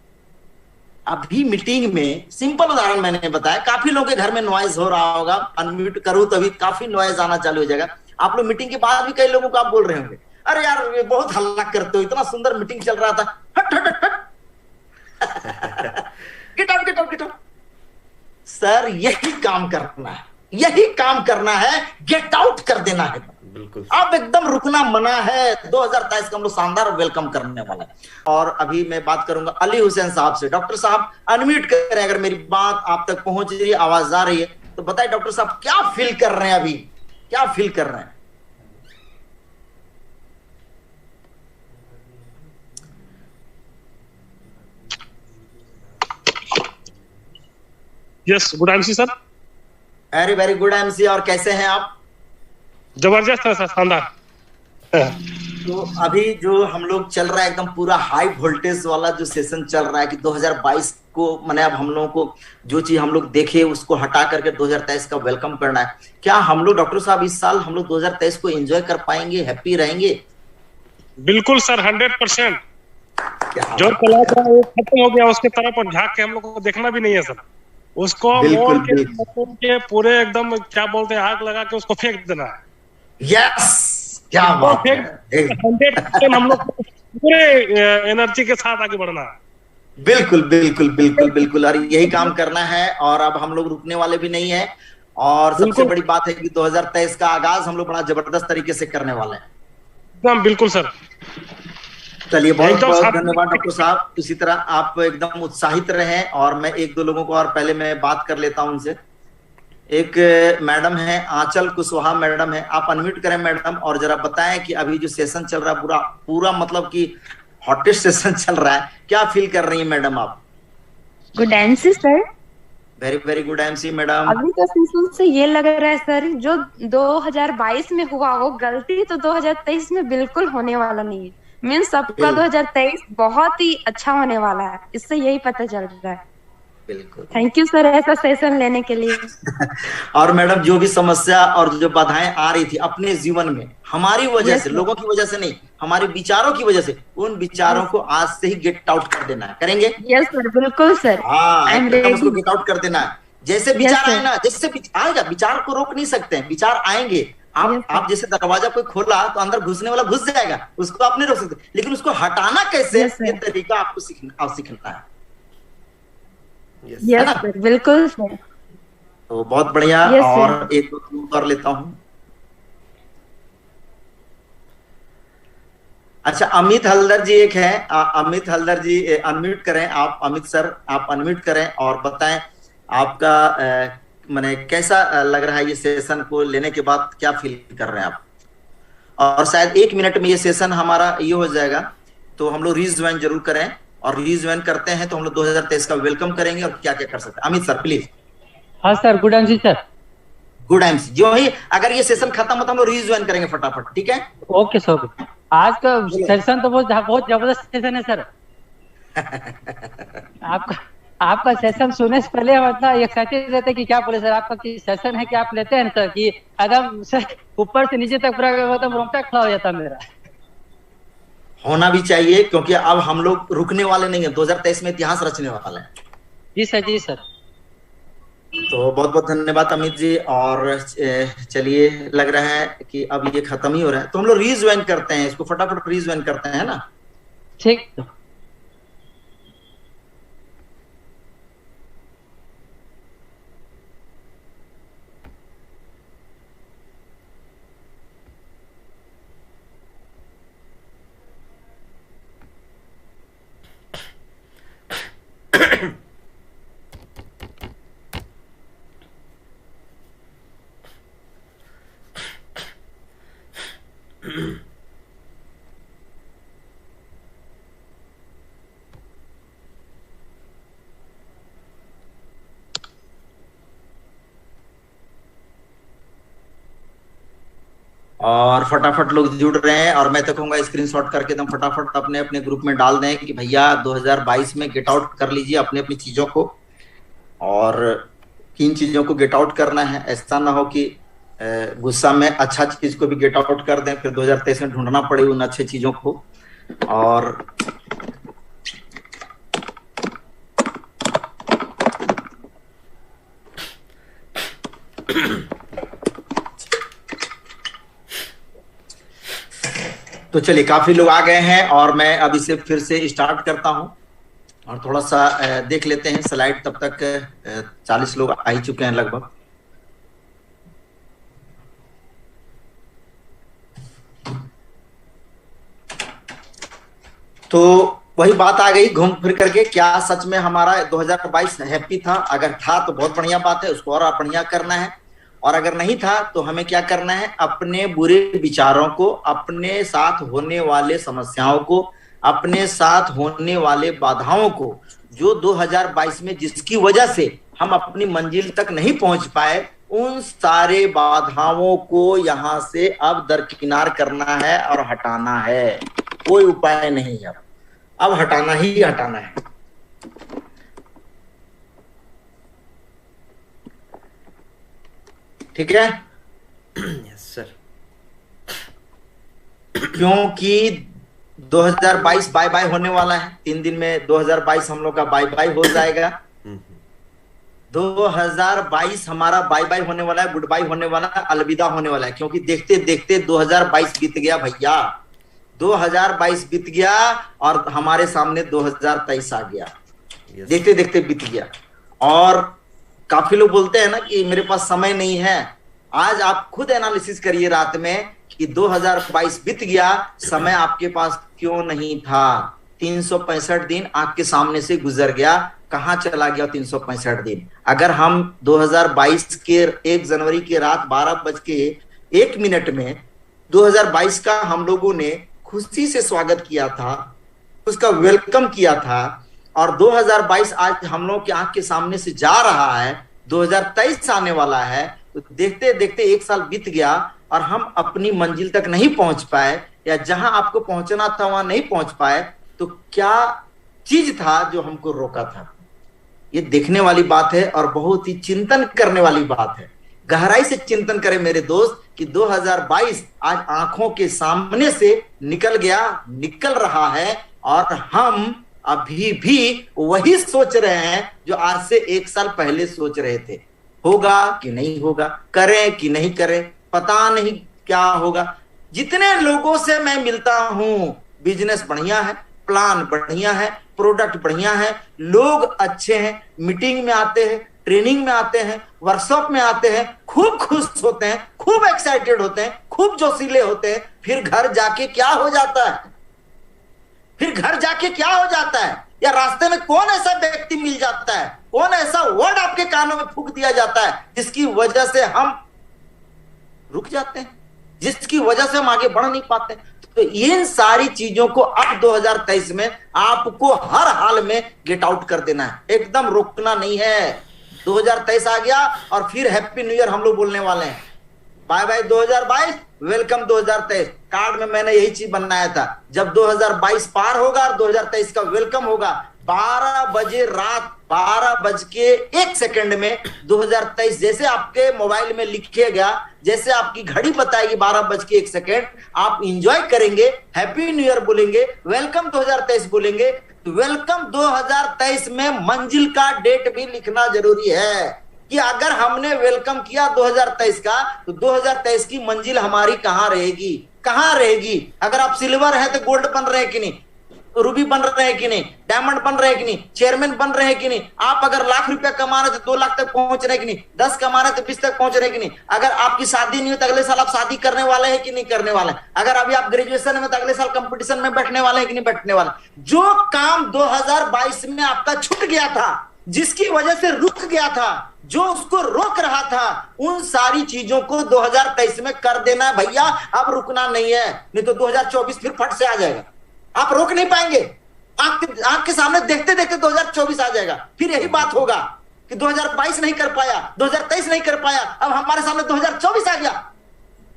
अभी मीटिंग में सिंपल उदाहरण मैंने बताया, काफी लोगों के घर में नॉइज हो रहा होगा, अनम्यूट करूं तभी काफी नॉइज आना चालू हो जाएगा। आप लोग मीटिंग के बाद भी कई लोगों को आप बोल रहे होंगे, अरे यार ये बहुत हल्ला करते हो, इतना सुंदर मीटिंग चल रहा था, हट हट हट हट। Get out, get out, get out. Sir यही काम करना है, यही काम करना है, गेट आउट कर देना है। बिल्कुल। अब एकदम रुकना मना है। 2023 का हम लोग शानदार वेलकम करने वाले हैं। और अभी मैं बात करूंगा अली हुसैन साहब से। डॉक्टर साहब अनम्यूट करें, अगर मेरी बात आप तक पहुंच रही है, आवाज आ रही है तो बताइए डॉक्टर साहब क्या फील कर रहे हैं, अभी क्या फील कर रहे हैं? Yes, good MC sir. Very very good MC. और कैसे हैं आप? जबरदस्त है सर, शानदार। तो अभी जो हम लोग चल रहा है एकदम पूरा हाई वोल्टेज वाला जो सेशन चल रहा है कि 2022 को मैंने अब हम लोगों को जो चीज हम लोग देखे उसको हटा करके 2023 का वेलकम करना है। क्या हम लोग डॉक्टर साहब इस साल हम लोग 2023 को एंजॉय कर पाएंगे, हैप्पी रहेंगे? बिल्कुल सर, 100%। जो चला था वो खत्म हो गया, उसके तरफ झांक के हम लोग को देखना भी नहीं है सर। उसको मोड़ के पूरे एकदम क्या बोलते हैं, आग लगा के उसको फेंक देना है। यस, क्या बात है। 100% हम लोग पूरे एनर्जी के साथ आगे बढ़ना है। बिल्कुल बिल्कुल बिल्कुल बिल्कुल, और यही काम करना है। और अब हम लोग रुकने वाले भी नहीं है। और सबसे बड़ी बात है कि 2023 का आगाज हम लोग बड़ा जबरदस्त तरीके से करने वाले हैं। एकदम बिल्कुल सर। चलिए, बहुत बहुत धन्यवाद डॉक्टर साहब। इसी तरह आप एकदम उत्साहित रहें। और मैं एक दो लोगों को और पहले मैं बात कर लेता हूं उनसे। एक मैडम है, आंचल कुशवाहा मैडम है, आप अनम्यूट करें मैडम, और जरा बताएं कि अभी जो सेशन चल रहा है पूरा पूरा मतलब कि हॉटेस्ट सेशन चल रहा है, क्या फील कर रही हैं मैडम आप? Good MC sir. Very very good MC madam. अभी तो सेशन से ये लग रहा है सर, जो 2022 में हुआ वो गलती तो 2023 में बिल्कुल होने वाला नहीं है। मीन्स सबका 2023 बहुत ही अच्छा होने वाला है, इससे यही पता चल रहा है। बिल्कुल, थैंक यू सर ऐसा सेशन लेने के लिए। और मैडम जो भी समस्या और जो बाधाएं आ रही थी अपने जीवन में हमारी वजह से, लोगों की वजह से नहीं, हमारे विचारों की वजह से, उन विचारों को आज से ही गेट आउट कर देना है। करेंगे? यस सर, बिल्कुल सर। हाँ, उसको गेट आउट कर देना है। जैसे विचार आए ना, जैसे आएगा, विचार को रोक नहीं सकते हैं, विचार आएंगे। आप जैसे दरवाजा कोई खोला तो अंदर घुसने वाला घुस जाएगा, उसको आप नहीं रोक सकते, लेकिन उसको हटाना कैसे, ये तरीका आपको सीखना है। यस सर, बिल्कुल सर। तो बहुत बढ़िया। और एक कर लेता हूं। अच्छा, अमित हल्दर जी एक है, अमित हल्दर जी अनम्यूट करें आप। अमित सर आप अनम्यूट करें और बताएं आपका माने कैसा लग रहा है ये सेशन को लेने के बाद, क्या फील कर रहे हैं आप? और शायद 1 मिनट में ये सेशन हमारा ये हो जाएगा, तो हम लोग रीज्वाइन जरूर करें। और रीज्वाइन करते हैं तो हम लोग 2023 का वेलकम करेंगे और क्या क्या कर सकते हैं। Amit sir please. हाँ sir, good MC sir. Good MC. जो ही अगर ये सेशन खत्म होता हम लोग रीज्वाइन करेंगे फटाफट, ठीक है? Okay sir. आज का सेशन तो बहुत जबरदस्त सेशन है सर। आपका सेशन सुनने से पहले हम इतना एक्साइटेड रहते कि क्या बोले सर, आपका सेशन है कि आप लेते हैं सर कि एकदम ऊपर से नीचे तक पूरा मतलब रोंगटा खड़ा हो जाता मेरा। होना भी चाहिए, क्योंकि अब हम लोग रुकने वाले नहीं है, 2023 में इतिहास रचने वाले हैं। जी सर, जी सर। तो बहुत बहुत धन्यवाद अमित जी। और चलिए, लग रहा है कि अब ये खत्म ही हो रहा है, तो हम लोग रीज्वाइन करते हैं, इसको फटाफट रीज्वाइन करते हैं ना। ठीक। और फटाफट लोग जुड़ रहे हैं, और मैं तो कहूंगा स्क्रीनशॉट करके एकदम फटाफट अपने अपने ग्रुप में डाल दें कि भैया 2022 में गेट आउट कर लीजिए अपनी अपनी चीजों को। और किन चीजों को गेट आउट करना है, ऐसा ना हो कि गुस्सा में अच्छा चीज को भी गेट आउट कर दें, फिर 2023 में ढूंढना पड़े उन अच्छे चीजों को। और तो चलिए, काफी लोग आ गए हैं और मैं अब इसे फिर से स्टार्ट करता हूं और थोड़ा सा देख लेते हैं स्लाइड। तब तक 40 लोग आ ही चुके हैं लगभग। तो वही बात आ गई घूम फिर करके, क्या सच में हमारा 2022 हैप्पी था? अगर था तो बहुत बढ़िया बात है, उसको और बढ़िया करना है। और अगर नहीं था तो हमें क्या करना है? अपने बुरे विचारों को, अपने साथ होने वाले समस्याओं को, अपने साथ होने वाले बाधाओं को, जो 2022 में जिसकी वजह से हम अपनी मंजिल तक नहीं पहुंच पाए, उन सारे बाधाओं को यहां से अब दरकिनार करना है और हटाना है। कोई उपाय नहीं है, अब हटाना ही हटाना है। ठीक है? Yes sir. क्योंकि 2022 बाय बाय होने वाला है, 3 दिन में 2022 हम लोग का बाय बाय हो जाएगा। 2022 हमारा बाय बाय होने वाला है, गुड बाय होने वाला है, अलविदा होने वाला है। क्योंकि देखते देखते 2022 बीत गया भैया, 2022 बीत गया और हमारे सामने 2023 आ गया। देखते देखते बीत गया। और काफी लोग बोलते हैं ना कि मेरे पास समय नहीं है। आज आप खुद एनालिसिस करिए रात में कि 2022 बीत गया, समय आपके पास क्यों नहीं था? 365 दिन आपके सामने से गुजर गया, कहां चला गया 365 दिन? अगर हम 2022 के 1 जनवरी की रात 12:01 में 2022 का हम लोगों ने खुशी से स्वागत किया था, उसका वेलकम किया था, और 2022 आज हम लोग के आंख के सामने से जा रहा है, 2023 आने वाला है, तो देखते देखते 1 साल बीत गया और हम अपनी मंजिल तक नहीं पहुंच पाए, या जहां आपको पहुंचना था वहां नहीं पहुंच पाए, तो क्या चीज था जो हमको रोका था? ये देखने वाली बात है और बहुत ही चिंतन करने वाली बात है। गहराई से चिंतन करें मेरे दोस्त कि 2022 आज आंखों के सामने से निकल गया, निकल रहा है, और हम अभी भी वही सोच रहे हैं जो आज से 1 साल पहले सोच रहे थे। होगा कि नहीं होगा, करें कि नहीं करें, पता नहीं क्या होगा। जितने लोगों से मैं मिलता हूं, बिजनेस बढ़िया है, प्लान बढ़िया है, प्रोडक्ट बढ़िया है, लोग अच्छे हैं, मीटिंग में आते हैं, ट्रेनिंग में आते हैं, वर्कशॉप में आते हैं, खूब खुश होते हैं, खूब एक्साइटेड होते हैं, खूब जोशीले होते हैं। फिर घर जाके क्या हो जाता है? फिर घर जाके क्या हो जाता है? या रास्ते में कौन ऐसा व्यक्ति मिल जाता है, कौन ऐसा वर्ड आपके कानों में फूंक दिया जाता है जिसकी वजह से हम रुक जाते हैं, जिसकी वजह से हम आगे बढ़ नहीं पाते? तो इन सारी चीजों को अब 2023 में आपको हर हाल में गेट आउट कर देना है, एकदम रोकना नहीं है। 2023 आ गया और फिर हैप्पी न्यू ईयर हम लोग बोलने वाले हैं। Bye bye 2022, welcome 2023। कार्ड में मैंने यही चीज बनाया था, जब 2022 पार होगा और 2023 का वेलकम होगा, 12 बजे रात 12:01 में 2023 जैसे आपके मोबाइल में लिखेगा, जैसे आपकी घड़ी बताएगी 12:01, आप इंजॉय करेंगे, हैप्पी न्यू ईयर बोलेंगे, वेलकम 2023 बोलेंगे। वेलकम 2023 में मंजिल का डेट भी लिखना जरूरी है कि अगर हमने वेलकम किया 2023 का, तो 2023 की मंजिल हमारी कहां रहेगी, कहां रहेगी? अगर आप सिल्वर है तो गोल्ड बन रहे हैं कि नहीं, रूबी बन रहे हैं कि नहीं, डायमंड बन रहे हैं कि नहीं, चेयरमैन बन रहे हैं कि नहीं? आप अगर लाख रुपया कमा रहे थे 2 लाख तक पहुंच रहे हैं कि नहीं, 10 कमा रहे थे 20 तक पहुंच रहे हैं कि नहीं? अगर आपकी शादी नहीं हुई तो अगले साल आप शादी करने वाले हैं कि नहीं करने वाले? अगर अभी आप ग्रेजुएशन में तो अगले साल कंपटीशन में बैठने वाले हैं कि नहीं बैठने वाले? जो काम 2022 में आपका छूट गया था, जिसकी वजह से रुक गया था, जो उसको रोक रहा था, उन सारी चीजों को 2023 में कर देना भैया। अब रुकना नहीं है, नहीं तो 2024 फिर फट से आ जाएगा, आप रोक नहीं पाएंगे। आंख के सामने देखते देखते 2024 आ जाएगा। फिर यही बात होगा कि 2022 नहीं कर पाया, 2023 नहीं कर पाया, अब हमारे सामने 2024 आ गया।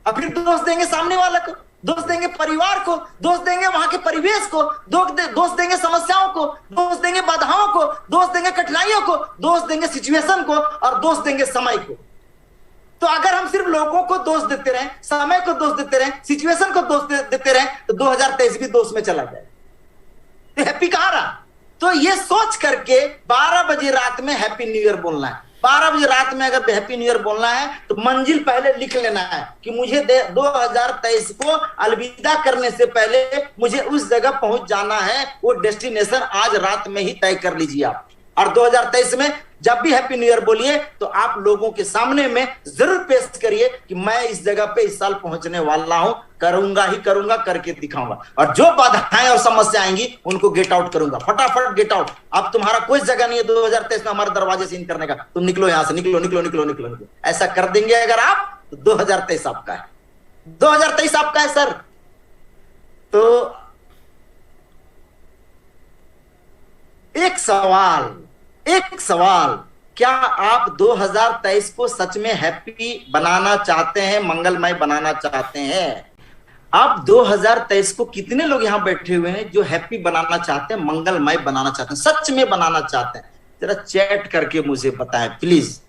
अब फिर दोष देंगे सामने वाले को, दोष देंगे परिवार को, दोष देंगे वहां के परिवेश को, दोष देंगे समस्याओं को, दोष देंगे बाधाओं को, दोष देंगे कठिनाइयों को, दोष देंगे सिचुएशन को, और दोष देंगे समय को। तो अगर हम सिर्फ लोगों को दोष देते रहे, समय को दोष देते रहे, सिचुएशन को दोष देते रहे, तो 2023 भी दोष में चला जाए। तो हैप्पी कहां रहा? तो ये सोच करके 12 बजे रात में हैप्पी न्यू ईयर बोलना है। 12 बजे रात में अगर हैप्पी न्यू ईयर बोलना है तो मंजिल पहले लिख लेना है कि मुझे 2023 को अलविदा करने से पहले मुझे उस जगह पहुंच जाना है। वो डेस्टिनेशन आज रात में ही तय कर लीजिए। आप और 2023 में जब भी हैप्पी न्यू ईयर बोलिए तो आप लोगों के सामने में जरूर पेश करिए कि मैं इस जगह पे इस साल पहुंचने वाला हूं, करूंगा ही करूंगा, करके दिखाऊंगा, और जो बाधाएं और समस्या आएंगी उनको गेट आउट करूंगा, फटाफट गेट आउट। अब तुम्हारा कोई जगह नहीं है 2023 में हमारे दरवाजे से इन करने का, तुम निकलो यहां से, निकलो निकलो निकलो निकलो निकलो। ऐसा कर देंगे अगर आप तो 2023 आपका है, 2023 आपका है सर। तो एक सवाल, क्या आप 2023 को सच में हैप्पी बनाना चाहते हैं, मंगलमय बनाना चाहते हैं? आप 2023 को कितने लोग यहां बैठे हुए हैं जो हैप्पी बनाना चाहते हैं, मंगलमय बनाना चाहते हैं, सच में बनाना चाहते हैं? जरा चैट करके मुझे बताएं प्लीज।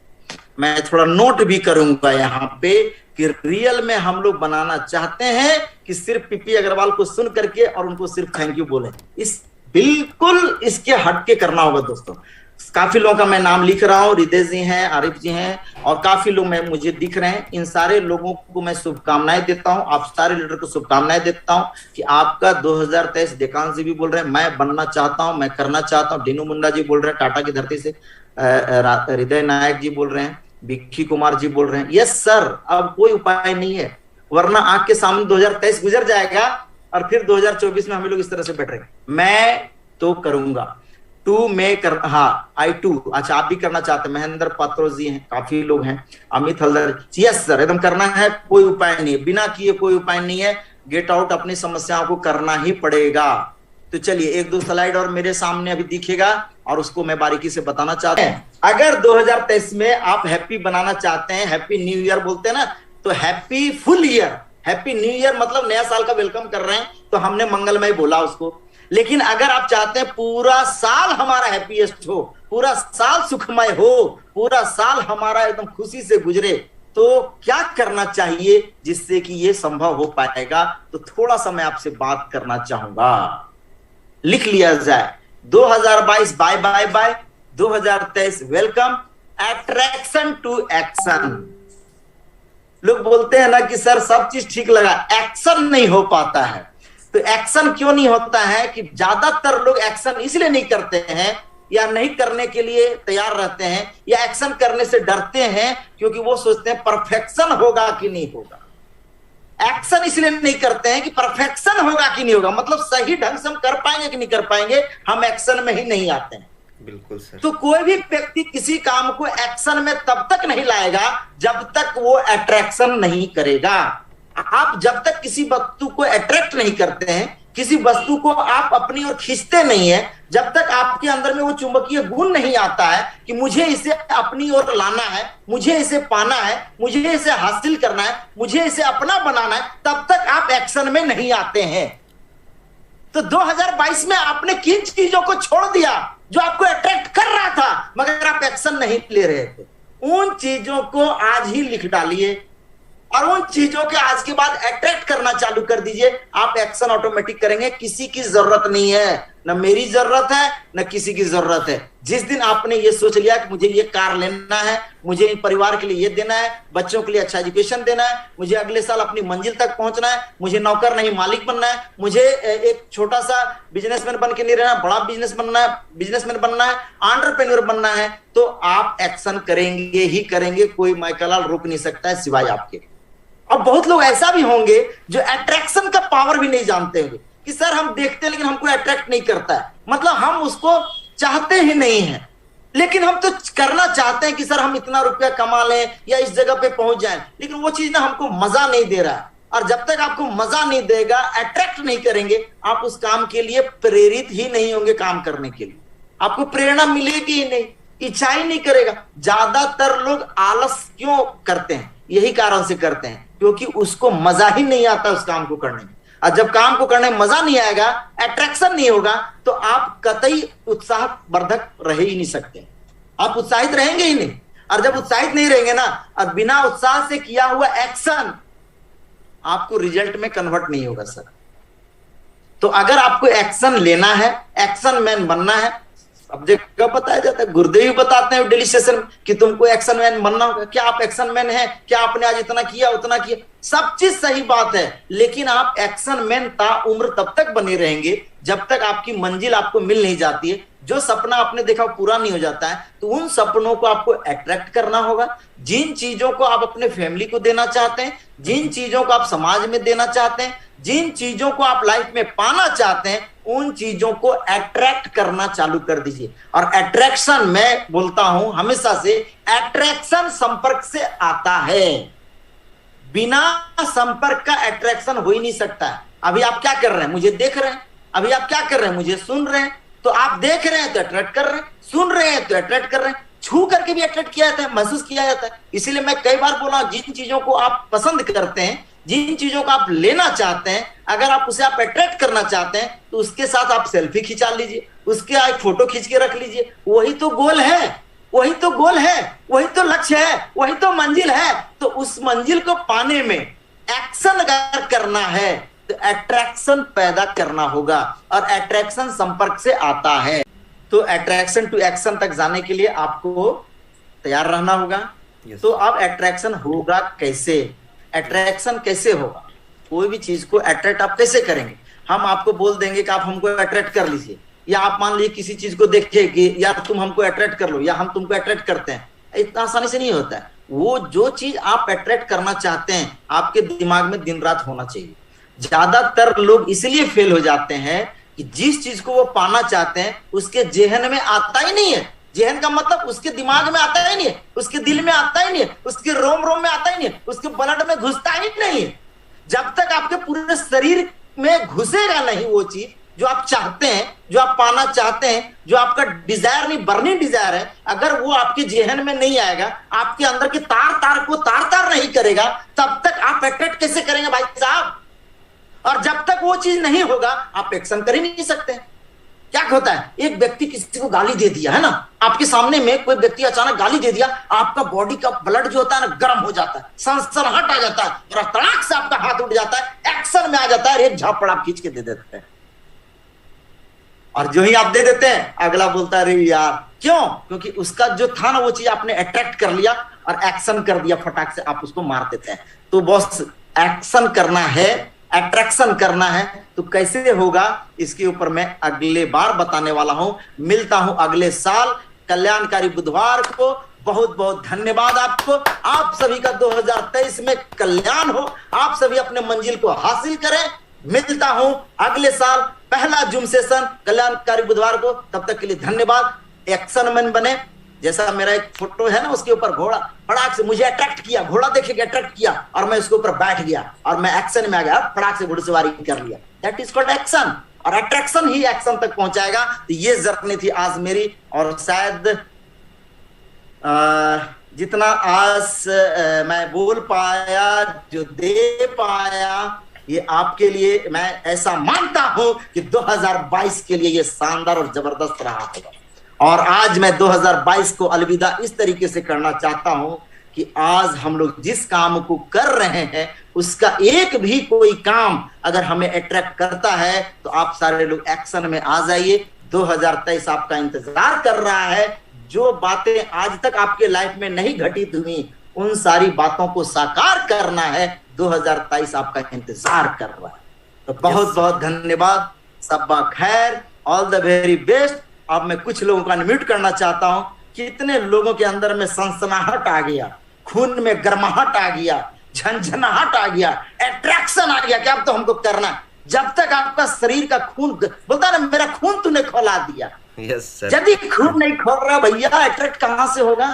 मैं थोड़ा नोट भी करूंगा यहाँ पे कि रियल में हम लोग बनाना चाहते हैं कि सिर्फ पीपी अग्रवाल को सुन करके और उनको सिर्फ थैंक यू बोले। इस बिल्कुल इसके हटके करना होगा दोस्तों। काफी लोगों का मैं नाम लिख रहा हूँ, हृदय जी हैं, आरिफ जी हैं, और काफी लोग मैं मुझे दिख रहे हैं। इन सारे लोगों को मैं शुभकामनाएं देता हूँ, आप सारे लीडर को शुभकामनाएं देता हूँ कि आपका 2023, देकांश जी भी बोल रहे हैं मैं बनना चाहता हूँ, मैं करना चाहता हूँ, डीनू मुंडा जी बोल रहे हैं टाटा की धरती से, हृदय नायक जी बोल रहे हैं, बिक्की कुमार जी बोल रहे हैं यस सर, अब कोई उपाय नहीं है, वरना आंख के सामने 2023 गुजर जाएगा और फिर 2024 में हम लोग इस तरह से बैठ रहे हैं। मैं तो करूंगा, टू में कर, हाँ आई टू, अच्छा आप भी करना चाहते हैं, महेंद्र पात्रो जी हैं, काफी लोग हैं, अमित हल्दर, यस सर एकदम करना है, कोई उपाय नहीं है, बिना किए कोई उपाय नहीं है, गेट आउट अपनी समस्याओं को करना ही पड़ेगा। तो चलिए एक दो स्लाइड और मेरे सामने अभी दिखेगा और उसको मैं बारीकी से बताना चाहता हूं। अगर 2023 में आप हैप्पी बनाना चाहते हैं, हैप्पी न्यू ईयर बोलते हैं ना, तो happy full year, happy new year मतलब नया साल का वेलकम कर रहे हैं, तो हमने मंगलमय बोला उसको। लेकिन अगर आप चाहते हैं पूरा साल हमारा हैप्पीएस्ट हो, पूरा साल सुखमय हो, पूरा साल हमारा एकदम खुशी से गुजरे, तो क्या करना चाहिए जिससे कि ये संभव हो पाएगा? तो थोड़ा सा मैं आपसे बात करना चाहूंगा, लिख लिया जाए। 2022 bye bye bye, 2023 welcome, attraction to action. लोग बोलते हैं ना कि सर सब चीज ठीक लगा, एक्शन नहीं हो पाता है। तो एक्शन क्यों नहीं होता है कि ज्यादातर लोग एक्शन इसलिए नहीं करते हैं या नहीं करने के लिए तैयार रहते हैं या एक्शन करने से डरते हैं क्योंकि वो सोचते हैं परफेक्शन होगा कि नहीं होगा। एक्शन इसलिए नहीं करते हैं कि परफेक्शन होगा कि नहीं होगा, मतलब सही ढंग से हम कर पाएंगे कि नहीं कर पाएंगे, हम एक्शन में ही नहीं आते हैं। बिल्कुल सर। तो कोई भी व्यक्ति किसी काम को एक्शन में तब तक नहीं लाएगा जब तक वो अट्रैक्शन नहीं करेगा। आप जब तक किसी वस्तु को अट्रैक्ट नहीं करते हैं, किसी वस्तु को आप अपनी ओर खींचते नहीं है, जब तक आपके अंदर में वो चुंबकीय गुण नहीं आता है कि मुझे इसे अपनी ओर लाना है, मुझे इसे पाना है, मुझे इसे हासिल करना है, मुझे इसे अपना बनाना है, तब तक आप एक्शन में नहीं आते हैं। तो 2022 में आपने किन चीजों को छोड़ दिया जो आपको अट्रैक्ट कर रहा था मगर आप एक्शन नहीं ले रहे थे? उन चीजों को आज ही लिख डालिए और उन चीजों के आज के बाद अट्रैक्ट करना चालू कर दीजिए, आप एक्शन ऑटोमेटिक करेंगे। किसी की जरूरत नहीं है, न मेरी जरूरत है न किसी की जरूरत है। जिस दिन आपने ये सोच लिया कि मुझे ये कार लेना है, मुझे परिवार के लिए ये देना है, बच्चों के लिए अच्छा एजुकेशन देना है, मुझे अगले साल अपनी मंजिल तक पहुंचना है, मुझे नौकर नहीं मालिक बनना है, मुझे एक छोटा सा बिजनेसमैन बन के नहीं रहना, बड़ा बिजनेसमैन बनना है, एंटरप्रेन्योर बनना है, तो आप एक्शन करेंगे ही करेंगे। कोई माइकलाल रोक नहीं सकता है सिवाय आपके। और बहुत लोग ऐसा भी होंगे जो अट्रैक्शन का पावर भी नहीं जानते होंगे कि सर हम देखते हैं लेकिन हमको अट्रैक्ट नहीं करता है, मतलब हम उसको चाहते ही नहीं है, लेकिन हम तो करना चाहते हैं कि सर हम इतना रुपया कमा लें या इस जगह पे पहुंच जाएं, लेकिन वो चीज ना हमको मजा नहीं दे रहा है। और जब तक आपको मजा नहीं देगा, अट्रैक्ट नहीं करेंगे, आप उस काम के लिए प्रेरित ही नहीं होंगे। काम करने के लिए आपको प्रेरणा मिलेगी ही नहीं, इच्छा ही नहीं करेगा। ज्यादातर लोग आलस क्यों करते हैं? यही कारण से करते हैं क्योंकि उसको मजा ही नहीं आता उस काम को करने में। और जब काम को करने में मजा नहीं आएगा, अट्रैक्शन नहीं होगा, तो आप कतई उत्साहवर्धक रह ही नहीं सकते, आप उत्साहित रहेंगे ही नहीं। और जब उत्साहित नहीं रहेंगे ना, और बिना उत्साह से किया हुआ एक्शन आपको रिजल्ट में कन्वर्ट नहीं होगा सर। तो अगर आपको एक्शन लेना है, एक्शन मैन बनना है, अब जगह बताया जाता है, गुरुदेव भी बताते हैं डेली सेशन में कि तुमको एक्शन मैन बनना होगा। क्या आप एक्शन मैन हैं? क्या आपने आज इतना किया उतना किया? सब चीज सही बात है, लेकिन आप एक्शन मैन ताउम्र तब तक बने रहेंगे जब तक आपकी मंजिल आपको मिल नहीं जाती है। जो सपना आपने देखा पूरा नहीं हो जाता है, तो उन सपनों को आपको अट्रैक्ट करना होगा। जिन चीजों को आप अपने फैमिली को देना चाहते हैं, जिन चीजों को आप समाज में देना चाहते हैं, जिन चीजों को आप लाइफ में पाना चाहते हैं, उन चीजों को अट्रैक्ट करना चालू कर दीजिए। और अट्रैक्शन, मैं बोलता हूं हमेशा से, अट्रैक्शन संपर्क से आता है। बिना संपर्क का अट्रैक्शन हो ही नहीं सकता है। अभी आप क्या कर रहे हैं? मुझे देख रहे हैं। अभी आप क्या कर रहे हैं? मुझे सुन रहे हैं। तो आप देख रहे हैं तो अट्रैक्ट कर रहे हैं, सुन रहे हैं तो अट्रैक्ट कर रहे हैं, छू करके भी अट्रैक्ट किया जाता है, महसूस किया जाता है। इसीलिए मैं कई बार बोला, जिन चीजों को आप पसंद करते हैं, जिन चीजों को आप लेना चाहते हैं, अगर आप उसे आप अट्रैक्ट करना चाहते हैं, तो उसके साथ आप सेल्फी खिंचा लीजिए, उसके एक फोटो खींच के रख लीजिए। वही तो गोल है, वही तो गोल है, वही तो लक्ष्य है, वही तो मंजिल है। तो उस मंजिल को पाने में एक्शन अगर करना है तो अट्रैक्शन पैदा करना होगा, और अट्रैक्शन संपर्क से आता है। तो अट्रैक्शन टू एक्शन तक जाने के लिए आपको तैयार रहना होगा। तो अब अट्रैक्शन होगा कैसे? अट्रैक्शन कैसे होगा? कोई भी चीज को अट्रैक्ट आप कैसे करेंगे? हम आपको बोल देंगे कि आप हमको अट्रैक्ट कर लीजिए, या आप मान लीजिए किसी चीज को देखिए कि यार तुम हमको अट्रैक्ट कर लो, या हम तुमको अट्रैक्ट करते हैं। इतना आसानी से नहीं होता है। वो जो चीज आप अट्रैक्ट करना चाहते हैं, आपके दिमाग में दिन रात होना चाहिए। ज्यादातर लोग इसलिए फेल हो जाते हैं कि जिस चीज को वो पाना चाहते हैं उसके जेहन में आता ही नहीं है। जेहन का मतलब उसके दिमाग में आता ही नहीं है, उसके दिल में आता ही नहीं है, उसके रोम रोम में आता ही नहीं है, उसके ब्लड में घुसता ही नहीं है। जब तक आपके पूरे शरीर में घुसेगा नहीं वो चीज जो आप चाहते हैं, जो आप पाना चाहते हैं, जो आपका डिजायर नहीं, बर्निंग डिजायर है, अगर वो आपके जेहन में नहीं आएगा, आपके अंदर के तार तार को तार तार नहीं करेगा, तब तक आप अट्रैक्ट कैसे करेंगे भाई साहब? और जब तक वो चीज नहीं होगा, आप एक्शन कर ही नहीं सकते। क्या होता है, एक व्यक्ति किसी को गाली दे दिया है ना, आपके सामने में कोई व्यक्ति अचानक गाली दे दिया, आपका बॉडी का ब्लड जो होता है ना गर्म हो जाता है, सनसनाहट आ जाता है, और तड़ाक से आपका हाथ उठ जाता है, एक्शन में आ जाता है, एक झापड़ आप खींच के दे देते हैं। और जो ही आप दे देते हैं, अगला बोलता है अरे यार क्यों? क्योंकि उसका जो था ना वो चीज आपने अट्रैक्ट कर लिया और एक्शन कर दिया, फटाक से आप उसको मार देते हैं। तो बॉस एक्शन करना है, अट्रैक्शन करना है, तो कैसे होगा इसके ऊपर मैं अगले बार बताने वाला हूं। मिलता हूं अगले साल कल्याणकारी बुधवार को। बहुत बहुत धन्यवाद आपको। आप सभी का 2023 में कल्याण हो, आप सभी अपने मंजिल को हासिल करें। मिलता हूं अगले साल, पहला जूम सेशन कल्याणकारी बुधवार को। तब तक के लिए धन्यवाद। एक्शन मैन बने। जैसा मेरा एक फोटो है ना, उसके ऊपर घोड़ा फटाक से मुझे अट्रैक्ट किया, घोड़ा देखे के अट्रैक्ट किया, और मैं उसके ऊपर बैठ गया और मैं एक्शन में आ गया, फटाक से घुड़सवारी कर लिया। That is called action. और अट्रैक्शन ही एक्शन तक पहुंचाएगा। तो ये जर्नी थी आज मेरी, और शायद जितना आज मैं बोल पाया, जो दे पाया, ये आपके लिए मैं ऐसा मानता हूं कि 2022 के लिए ये शानदार और जबरदस्त रहा होगा। और आज मैं 2022 को अलविदा इस तरीके से करना चाहता हूं कि आज हम लोग जिस काम को कर रहे हैं उसका एक भी कोई काम अगर हमें अट्रैक्ट करता है, तो आप सारे लोग एक्शन में आ जाइए। 2023 आपका इंतजार कर रहा है। जो बातें आज तक आपके लाइफ में नहीं घटित हुई, उन सारी बातों को साकार करना है। 2023 आपका इंतजार कर रहा है। तो बहुत बहुत धन्यवाद। सबा खैर, ऑल द वेरी बेस्ट। अब मैं कुछ लोगों को अनम्यूट करना चाहता हूं। कितने लोगों के अंदर में सनसनाहट आ गया, खून में गर्माहट आ गया, झंझनाहट आ गया, अट्रैक्शन आ गया कि अब तो हमको करना है। जब तक आपका शरीर का खून बोलता है ना, मेरा खून तूने खोला दिया। Yes sir. यदि खून नहीं खोल रहा भैया, अट्रैक्ट कहां से होगा?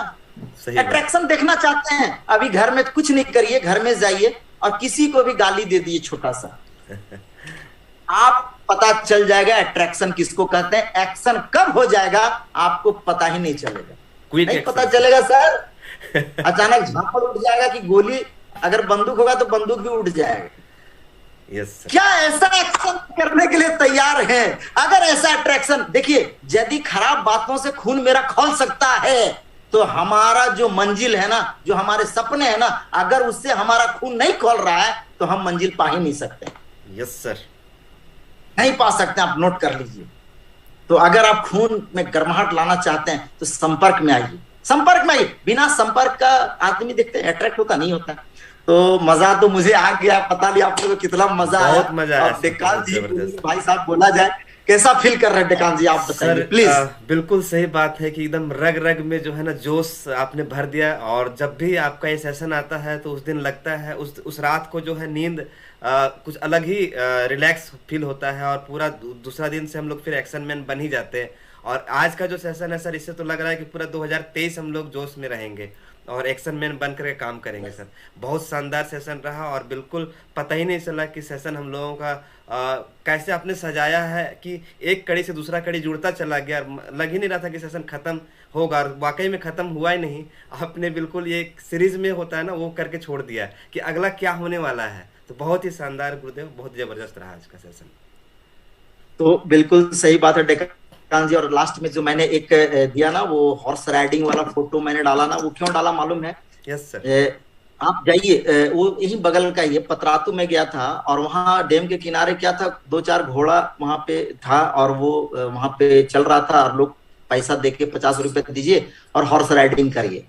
अट्रैक्शन देखना चाहते हैं, अभी घर में कुछ नहीं करिए, घर में जाइए और किसी को भी गाली दे दिए छोटा सा, आप पता चल जाएगा अट्रैक्शन किसको कहते हैं। एक्शन कब हो जाएगा आपको पता ही नहीं चलेगा। नहीं पता चलेगा सर। अचानक झापड़ उठ जाएगा कि गोली, अगर बंदूक होगा तो बंदूक भी उठ जाएगा। Yes sir. क्या ऐसा एक्शन करने के लिए तैयार है? अगर ऐसा अट्रैक्शन, देखिए यदि खराब बातों से खून मेरा खौल सकता है, तो हमारा जो मंजिल है ना, जो हमारे सपने हैं ना, अगर उससे हमारा खून नहीं खोल रहा है तो हम मंजिल पा ही नहीं सकते। Yes sir. नहीं पा सकते, आप नोट कर लीजिए। तो अगर आप खून में गर्माहट लाना चाहते हैं तो संपर्क में आइए, संपर्क में आइए। बिना संपर्क का आदमी देखते हैं अट्रैक्ट होता नहीं होता। तो मजा तो मुझे आ गया, पता नहीं आप लोगों को कितना मजा आया। बहुत मजा आया डेकान जी, भाई साहब बोला जाए कैसा फील कर रहे हैं डेकान जी, आप बताइए प्लीज। बिल्कुल सही बात है कि एकदम रग रग में जो है ना जोश आपने भर दिया। और जब भी आपका ये सेशन आता है तो उस दिन लगता है उस रात को जो है नींद कुछ अलग ही रिलैक्स फील होता है और पूरा दूसरा दिन से हम लोग फिर एक्शन मैन बन ही जाते हैं। और आज का जो सेशन है सर, इससे तो लग रहा है कि पूरा 2023 हम लोग जोश में रहेंगे और एक्शन मैन बन करके काम करेंगे सर। बहुत शानदार सेशन रहा और बिल्कुल पता ही नहीं चला कि सेशन हम लोगों का कैसे आपने सजाया है कि एक कड़ी से दूसरा कड़ी जुड़ता चला गया। लग ही नहीं रहा था कि सेशन खत्म होगा और वाकई में खत्म हुआ ही नहीं। आपने बिल्कुल ये सीरीज में होता है ना वो करके छोड़ दिया कि अगला क्या होने वाला है। तो बहुत ही शानदार गुरुदेव, बहुत जबरदस्त रहा आज का सेशन। तो बिल्कुल सही बात है डेकान जी। और लास्ट में जो मैंने एक दिया ना वो हॉर्स राइडिंग वाला फोटो मैंने डाला ना, वो क्यों डाला मालूम है? Yes sir. आप जाइए, वो यही बगल का ही पतरातू में गया था और वहां डैम के किनारे क्या था, 2-4 घोड़ा वहां पे था और वो वहां पे चल रहा था और लोग पैसा देके 50 रुपए दीजिए और हॉर्स राइडिंग करिए।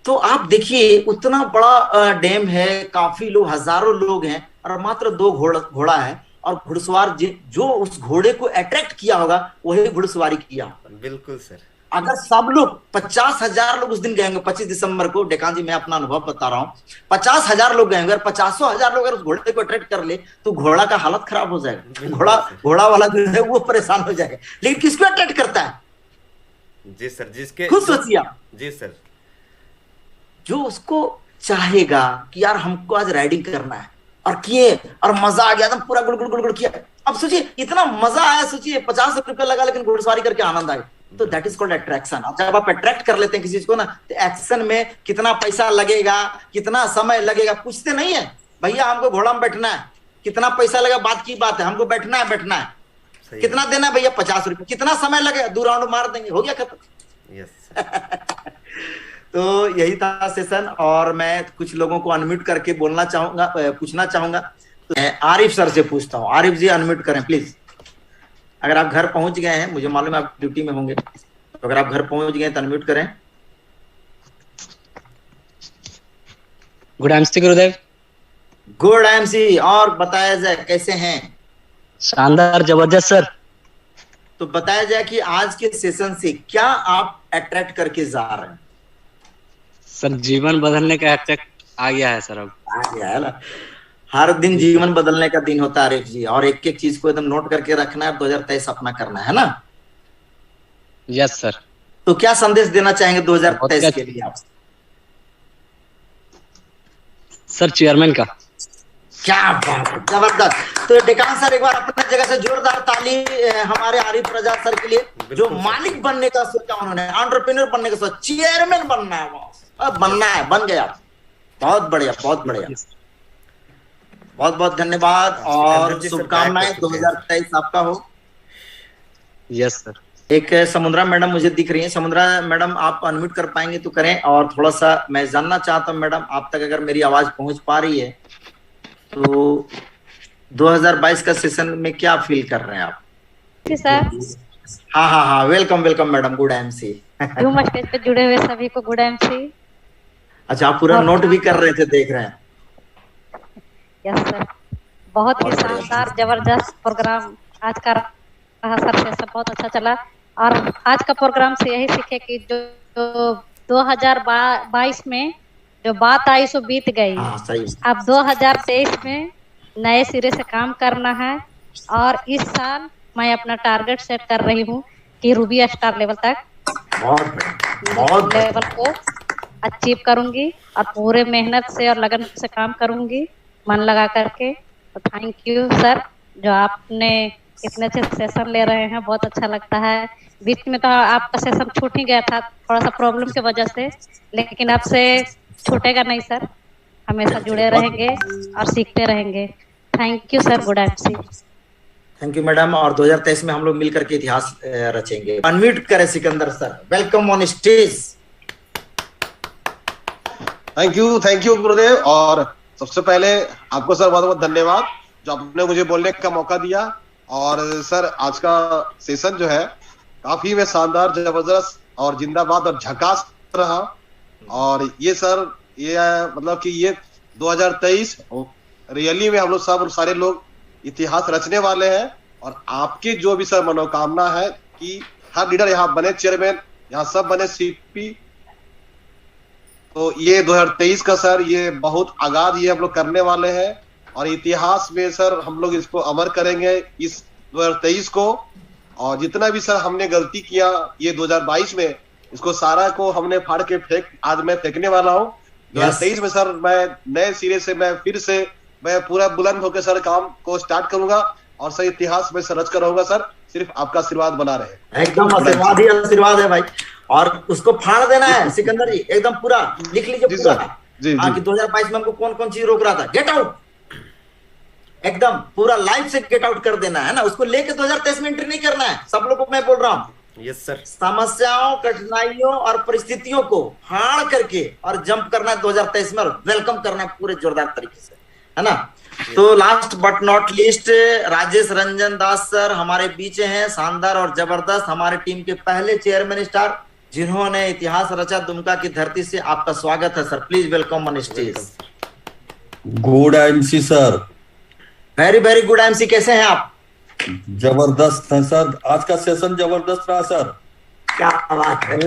तो आप देखिए उतना बड़ा डैम है, काफी लोग, हजारों लोग हैं और मात्र 2 घोड़ा है और घुड़सवार जो उस घोड़े को अट्रैक्ट किया होगा वही घुड़सवारी किया होगा। बिल्कुल सर। अगर सब लोग 50,000 लोग उस दिन गए होंगे 25 दिसंबर को, डेकान जी मैं अपना अनुभव बता रहा हूँ, 50,000 लोग गए होंगे, 50,000 लोग अगर उस घोड़े को अट्रैक्ट कर ले तो घोड़ा का हालत खराब हो जाएगा। घोड़ा वाला जो है वो परेशान हो जाएगा। लेकिन किसको अट्रैक्ट करता है? जी सर, जिसके खुद सोचिए। जी सर, जो उसको चाहेगा कि यार हमको आज राइडिंग करना है और किए और मजा आ गया, एकदम पूरा गुड़ किया। अब सोचिए इतना मजा आया, सोचिए 50 रुपए लगा लेकिन घुड़सवारी करके आनंद आया। तो दैट इज कॉल्ड अट्रैक्शन। जब आप अट्रैक्ट कर लेते हैं किसी चीज को ना, तो एक्शन में कितना पैसा लगेगा, कितना समय लगेगा, पूछते नहीं है भैया हमको घोड़ा में बैठना है, कितना पैसा लगेगा बात की बात है, हमको बैठना है, कितना देना है भैया 50 रुपए, कितना समय लगेगा, 2 राउंड मार देंगे, हो गया खत्म। यस। तो यही था सेशन और मैं कुछ लोगों को अनम्यूट करके बोलना चाहूंगा, पूछना चाहूंगा। तो आरिफ सर से पूछता हूँ। आरिफ जी अनम्यूट करें प्लीज। अगर आप घर पहुंच गए हैं, मुझे मालूम है आप ड्यूटी में होंगे, तो अगर आप घर पहुंच गए तो अनम्यूट करें। गुड एमसी गुरुदेव। Good MC. और बताया जाए कैसे हैं? शानदार, जबरदस्त सर। तो बताया जाए कि आज के सेशन से क्या आप अट्रैक्ट करके जा रहे हैं? सर जीवन बदलने का अट्रैक्ट आ गया है सर। अब आ गया है ना। हर दिन जीवन बदलने का दिन होता है आरिफ जी, और एक एक चीज को एकदम नोट करके रखना है, 2023 अपना करना है ना। Yes sir. तो क्या संदेश देना चाहेंगे 2023 के लिए आप? सर चेयरमैन का। क्या बात है, जबरदस्त। तो डेकान सर एक बार अपने जगह से जोरदार ताली हमारे आरिफ रजा सर के लिए, जो मालिक बनने का सोचा उन्होंने, एंटरप्रेन्योर बनने का सोचा, चेयरमैन बनना है, अब बनना है, बन गया। बहुत बढ़िया, बहुत बढ़िया, बहुत बहुत धन्यवाद और शुभकामनाएं 2023 आपका हो। Yes sir. एक समुद्रा मैडम मुझे दिख रही है। समुद्रा मैडम आप अनम्यूट कर पाएंगे तो करें। और थोड़ा सा मैं जानना चाहता हूं मैडम आप तक अगर मेरी आवाज पहुंच पा रही है तो 2022 का सेशन में क्या फील कर रहे हैं आप? सर हाँ, welcome madam. Good MC. Stage पे जुड़े हुए सभी को गुड एमसी। अच्छा, आप पूरा नोट भी कर रहे थे, देख रहे हैं। यस सर, बहुत ही शानदार जबरदस्त प्रोग्राम आज का रहा सर। सेशन बहुत अच्छा चला और आज का प्रोग्राम से यही सीखे कि जो 2022 में जो बात आई सो बीत गई। अब 2023 में नए सिरे से काम करना है और इस साल मैं अपना टारगेट सेट कर रही हूँ कि रूबी स्टार लेवल तक लेवल को अचीव करूंगी और पूरे मेहनत से और लगन से काम करूंगी, मन लगा करके। तो थैंक यू सर, जो आपने इतने अच्छे सेशन ले रहे हैं, बहुत अच्छा लगता है। बीच में तो आपका सेशन छूट ही गया था थोड़ा सा प्रॉब्लम की वजह से, लेकिन आपसे छूटेगा नहीं सर, हमेशा जुड़े रहेंगे और सीखते रहेंगे। Thank you sir, good MC. Thank you madam. और 2023 में हम लोग मिलकर के इतिहास रचेंगे। अनम्यूट करें Sikandar sir, welcome on stage. Thank you गुरुदेव। और सबसे पहले आपको सर बहुत बहुत धन्यवाद जो आपने मुझे बोलने का मौका दिया। और सर आज का सेशन जो है काफी में शानदार, जबरदस्त और जिंदाबाद और झकास रहा। और ये सर, ये मतलब कि ये 2023 रियली में हम लोग सब सारे लोग इतिहास रचने वाले हैं। और आपकी जो भी सर मनोकामना है कि हर लीडर यहाँ बने चेयरमैन, यहाँ सब बने सीपी, तो ये 2023 का सर ये बहुत आगाज ये हम लोग करने वाले हैं। और इतिहास में सर हम लोग इसको अमर करेंगे इस 2023 को। और जितना भी सर हमने गलती किया ये 2022 में, इसको सारा को हमने फाड़ के आज मैं फेंकने वाला हूँ। 2023 में सर मैं नए सिरे से मैं पूरा बुलंद होकर सर काम को स्टार्ट करूंगा और सर इतिहास में सर रच कर रहूंगा सर। सिर्फ आपका आशीर्वाद बना रहे। एकदम आशीर्वाद ही आशीर्वाद है भाई। और उसको फाड़ देना है सिकंदर जी, एकदम पूरा लिख लीजिए पूरा कि 2022 में हमको कौन कौन चीज रोक रहा था। गेट आउट, एकदम पूरा लाइफ से गेट आउट कर देना है ना। उसको लेके 2023 में एंट्री नहीं करना है। सब लोगों को मैं बोल रहा हूँ, यस सर। समस्याओं, कठिनाइयों और परिस्थितियों को फाड़ करके और जंप करना है 2023 में, और वेलकम करना है पूरे जोरदार तरीके से, है ना। तो last but not least, Rajesh Ranjan Das sir हमारे बीच हैं, शानदार और जबरदस्त, हमारे टीम के पहले चेयरमैन स्टार जिन्होंने इतिहास रचा दुमका की धरती से। आपका स्वागत है sir, please welcome on stage. Good MC sir. Very very good MC, कैसे हैं आप? जबरदस्त है सर, आज का सेशन जबरदस्त रहा सर। क्या बात है।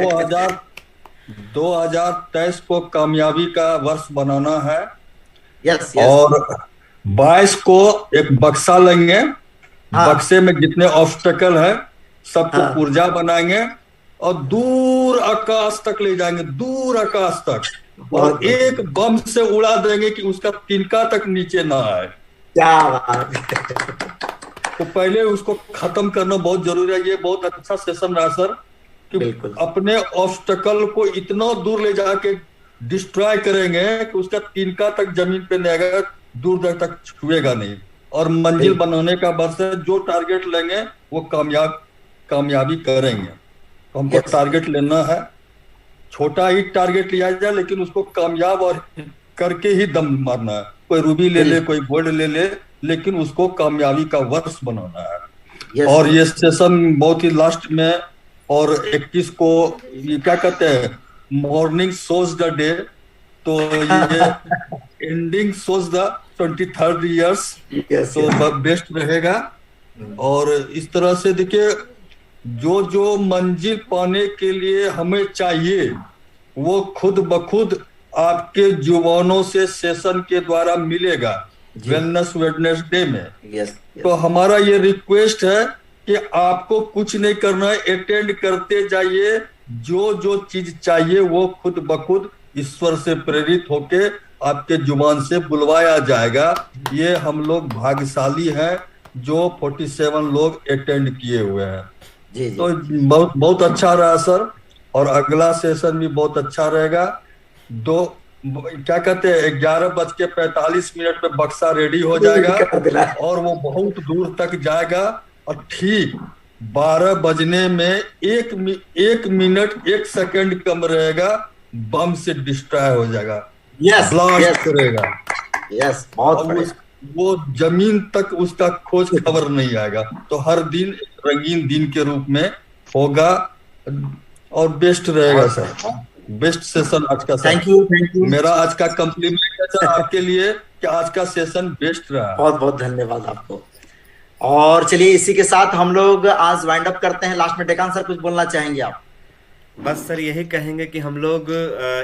2023 को कामयाबी का वर्ष बनाना है। यस। और 22 को एक बक्सा लेंगे, बक्से में जितने ऑब्स्टेकल है सबको ऊर्जा बनाएंगे और दूर आकाश तक ले जाएंगे, दूर आकाश तक, और एक बम से उड़ा देंगे कि उसका तिनका तक नीचे ना आए। क्या बात। तो पहले उसको खत्म करना बहुत जरूरी है। ये बहुत अच्छा सेशन रहा सर कि अपने ऑब्स्टेकल को इतना दूर ले जाके डिस्ट्रॉय करेंगे कि उसका तिनका तक जमीन पे नहीं आएगा, दूर दूर तक छुएगा नहीं। और मंजिल बनाने का वर्ष है, जो टारगेट लेंगे वो कामयाबी करेंगे। तो हमको टारगेट लेना है, छोटा ही टारगेट लिया जाए लेकिन उसको कामयाब और करके ही दम मारना है। कोई रूबी ले ले, कोई गोल्ड ले ले, लेकिन उसको कामयाबी का वर्ष बनाना है। और ये सेशन बहुत ही लास्ट में, और 21 को ये क्या कहते हैं, मॉर्निंग सोज द डे, तो ये ending shows the 23rd years, तो बेस्ट रहेगा। और इस तरह से देखिए, जो जो मंजिल पाने के लिए हमें चाहिए वो खुद ब खुद आपके जुबानों से सेशन के द्वारा मिलेगा वेलनेस वेडनेसडे में। तो हमारा ये रिक्वेस्ट है कि आपको कुछ नहीं करना है, अटेंड करते जाइए। जो जो चीज चाहिए वो खुद ब खुद ईश्वर से प्रेरित होके आपके जुबान से बुलवाया जाएगा। ये हम लोग भाग्यशाली हैं जो 47 लोग अटेंड किए हुए हैं। जी। तो बहुत बहुत अच्छा रहा सर, और अगला सेशन भी बहुत अच्छा रहेगा। क्या कहते हैं, 11:45 पे बक्सा रेडी हो जाएगा और वो बहुत दूर तक जाएगा। और ठीक 12 बजने में 1 मिनट 1 सेकंड कम रहेगा, बम से डिस्ट्रॉय हो जाएगा, ब्लास्ट करेगा। बहुत वो जमीन तक उसका खोज खबर नहीं आएगा। तो हर दिन रंगीन दिन के रूप में होगा और बेस्ट रहेगा सर। बेस्ट सेशन आज का। Thank you. मेरा आज का कम्प्लीमेंट है सर आपके लिए कि आज का सेशन बेस्ट रहा। बहुत बहुत धन्यवाद आपको। और चलिए इसी के साथ हम लोग आज वाइंड अप करते हैं। लास्ट में डेकान सर कुछ बोलना चाहेंगे आप? बस सर यही कहेंगे कि हम लोग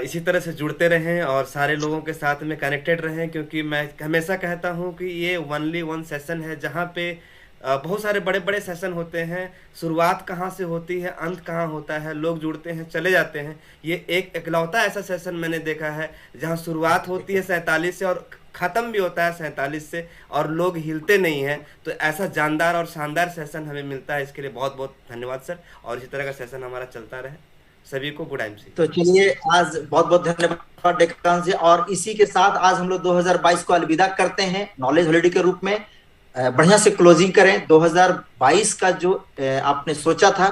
इसी तरह से जुड़ते रहें और सारे लोगों के साथ में कनेक्टेड रहें, क्योंकि मैं हमेशा कहता हूं कि ये ओनली वन सेशन है जहां पे बहुत सारे बड़े बड़े सेशन होते हैं। शुरुआत कहाँ से होती है, अंत कहाँ होता है, लोग जुड़ते हैं चले जाते हैं। ये एक इकलौता ऐसा सेशन मैंने देखा है जहाँ शुरुआत होती है 47 से और ख़त्म भी होता है 47 से, और लोग हिलते नहीं हैं। तो ऐसा जानदार और शानदार सेशन हमें मिलता है, इसके लिए बहुत बहुत धन्यवाद सर। और इसी तरह का सेशन हमारा चलता रहे। सभी को गुड एमसी। तो चलिए आज बहुत बहुत धन्यवाद डेकान जी। और इसी के साथ आज हम लोग 2022 को अलविदा करते हैं नॉलेज हॉलिडे के रूप में। बढ़िया से क्लोजिंग करें। 2022 का जो आपने सोचा था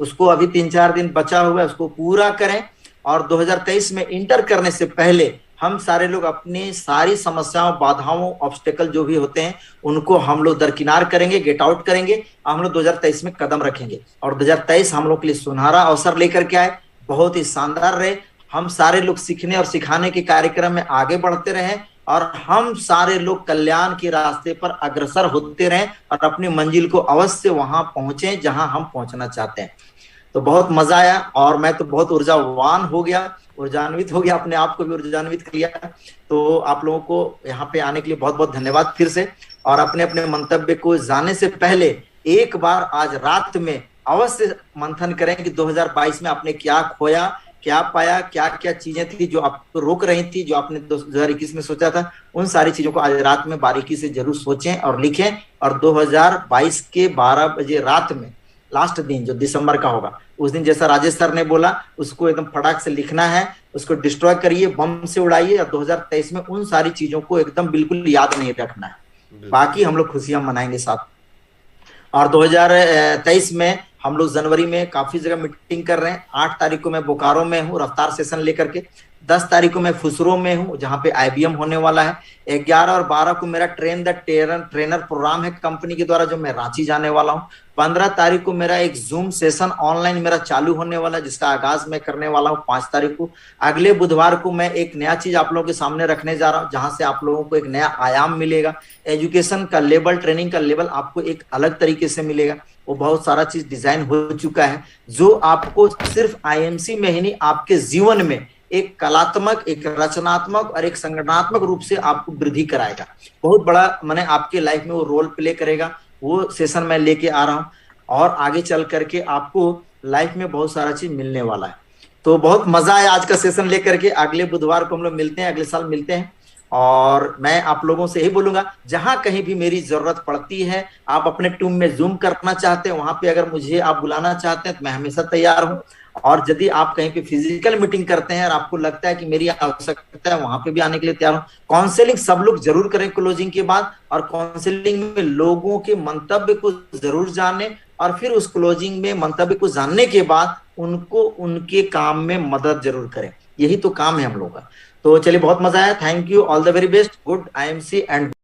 उसको अभी 3-4 दिन बचा हुआ है, उसको पूरा करें। और 2023 में इंटर करने से पहले हम सारे लोग अपनी सारी समस्याओं, बाधाओं, ऑब्स्टेकल जो भी होते हैं उनको हम लोग दरकिनार करेंगे, गेट आउट करेंगे। हम लोग 2023 में कदम रखेंगे और 2023 हम लोग के लिए सुनहरा अवसर लेकर के आए, बहुत ही शानदार रहे। हम सारे लोग सीखने और सिखाने के कार्यक्रम में आगे बढ़ते रहें और हम सारे लोग कल्याण के रास्ते पर अग्रसर होते रहें और अपनी मंजिल को अवश्य वहां पहुंचे जहां हम पहुंचना चाहते हैं। तो बहुत मजा आया और मैं तो बहुत ऊर्जावान हो गया, ऊर्जान्वित हो गया, अपने आप को भी ऊर्जान्वित किया। तो आप लोगों को यहाँ पे आने के लिए बहुत बहुत धन्यवाद फिर से। और अपने अपने मंतव्य को जाने से पहले एक बार आज रात में अवश्य मंथन करें कि 2022 में आपने क्या खोया, क्या पाया, क्या क्या चीजें थी जो आपको रोक रही थी, जो आपने 2021 में सोचा था, उन सारी चीजों को आज रात में बारीकी से जरूर सोचें और लिखें। और 2022 के 12 बजे रात में लास्ट दिन जो दिसंबर का होगा, उस दिन जैसा राजेश सर ने बोला उसको एकदम फटाक से लिखना है, उसको डिस्ट्रॉय करिए, बम से उड़ाइए और 2023 में उन सारी चीजों को एकदम बिल्कुल याद नहीं रखना है। बाकी हम लोग खुशियां मनाएंगे साथ। और 2023 में हम लोग जनवरी में काफी जगह मीटिंग कर रहे हैं। 8 तारीख को मैं बोकारो में हूँ रफ्तार सेशन लेकर के, 10 तारीख को मैं फुसरो में हूँ जहाँ पे IBM होने वाला है, 11 और 12 को मेरा ट्रेन द ट्रेनर प्रोग्राम है कंपनी के द्वारा जो मैं रांची जाने वाला हूँ। 15 तारीख को मेरा एक जूम सेशन ऑनलाइन मेरा चालू होने वाला है जिसका आगाज मैं करने वाला हूँ 5 तारीख को। अगले बुधवार को मैं एक नया चीज आप लोगों के सामने रखने जा रहा हूँ जहां से आप लोगों को एक नया आयाम मिलेगा। एजुकेशन का लेवल, ट्रेनिंग का लेवल आपको एक अलग तरीके से मिलेगा। वो बहुत सारा चीज डिजाइन हो चुका है जो आपको सिर्फ IMC में ही नहीं, आपके जीवन में एक कलात्मक, एक रचनात्मक और एक संगठनात्मक रूप से आपको वृद्धि कराएगा। बहुत बड़ा मैंने आपके लाइफ में वो रोल प्ले करेगा। वो सेशन मैं लेके आ रहा हूँ और आगे चल करके आपको लाइफ में बहुत सारा चीज मिलने वाला है। तो बहुत मजा आया आज का सेशन लेकर के। अगले बुधवार को हम लोग मिलते हैं, अगले साल मिलते हैं। और मैं आप लोगों से यही बोलूंगा, जहां कहीं भी मेरी जरूरत पड़ती है, आप अपने टीम में जूम करना चाहते हैं, वहां पे अगर मुझे आप बुलाना चाहते हैं तो मैं हमेशा तैयार हूं। और यदि आप कहीं पे फिजिकल मीटिंग करते हैं और आपको लगता है कि मेरी आवश्यकता है, वहां पे भी आने के लिए तैयार हूं। काउंसलिंग सब लोग जरूर करें क्लोजिंग के बाद, और काउंसलिंग में लोगों के मंतव्य को जरूर जाने और फिर उस क्लोजिंग में मंतव्य को जानने के बाद उनको उनके काम में मदद जरूर करें। यही तो काम है हम लोग का। तो चलिए, बहुत मजा आया। Thank you, all the very best, good IMC and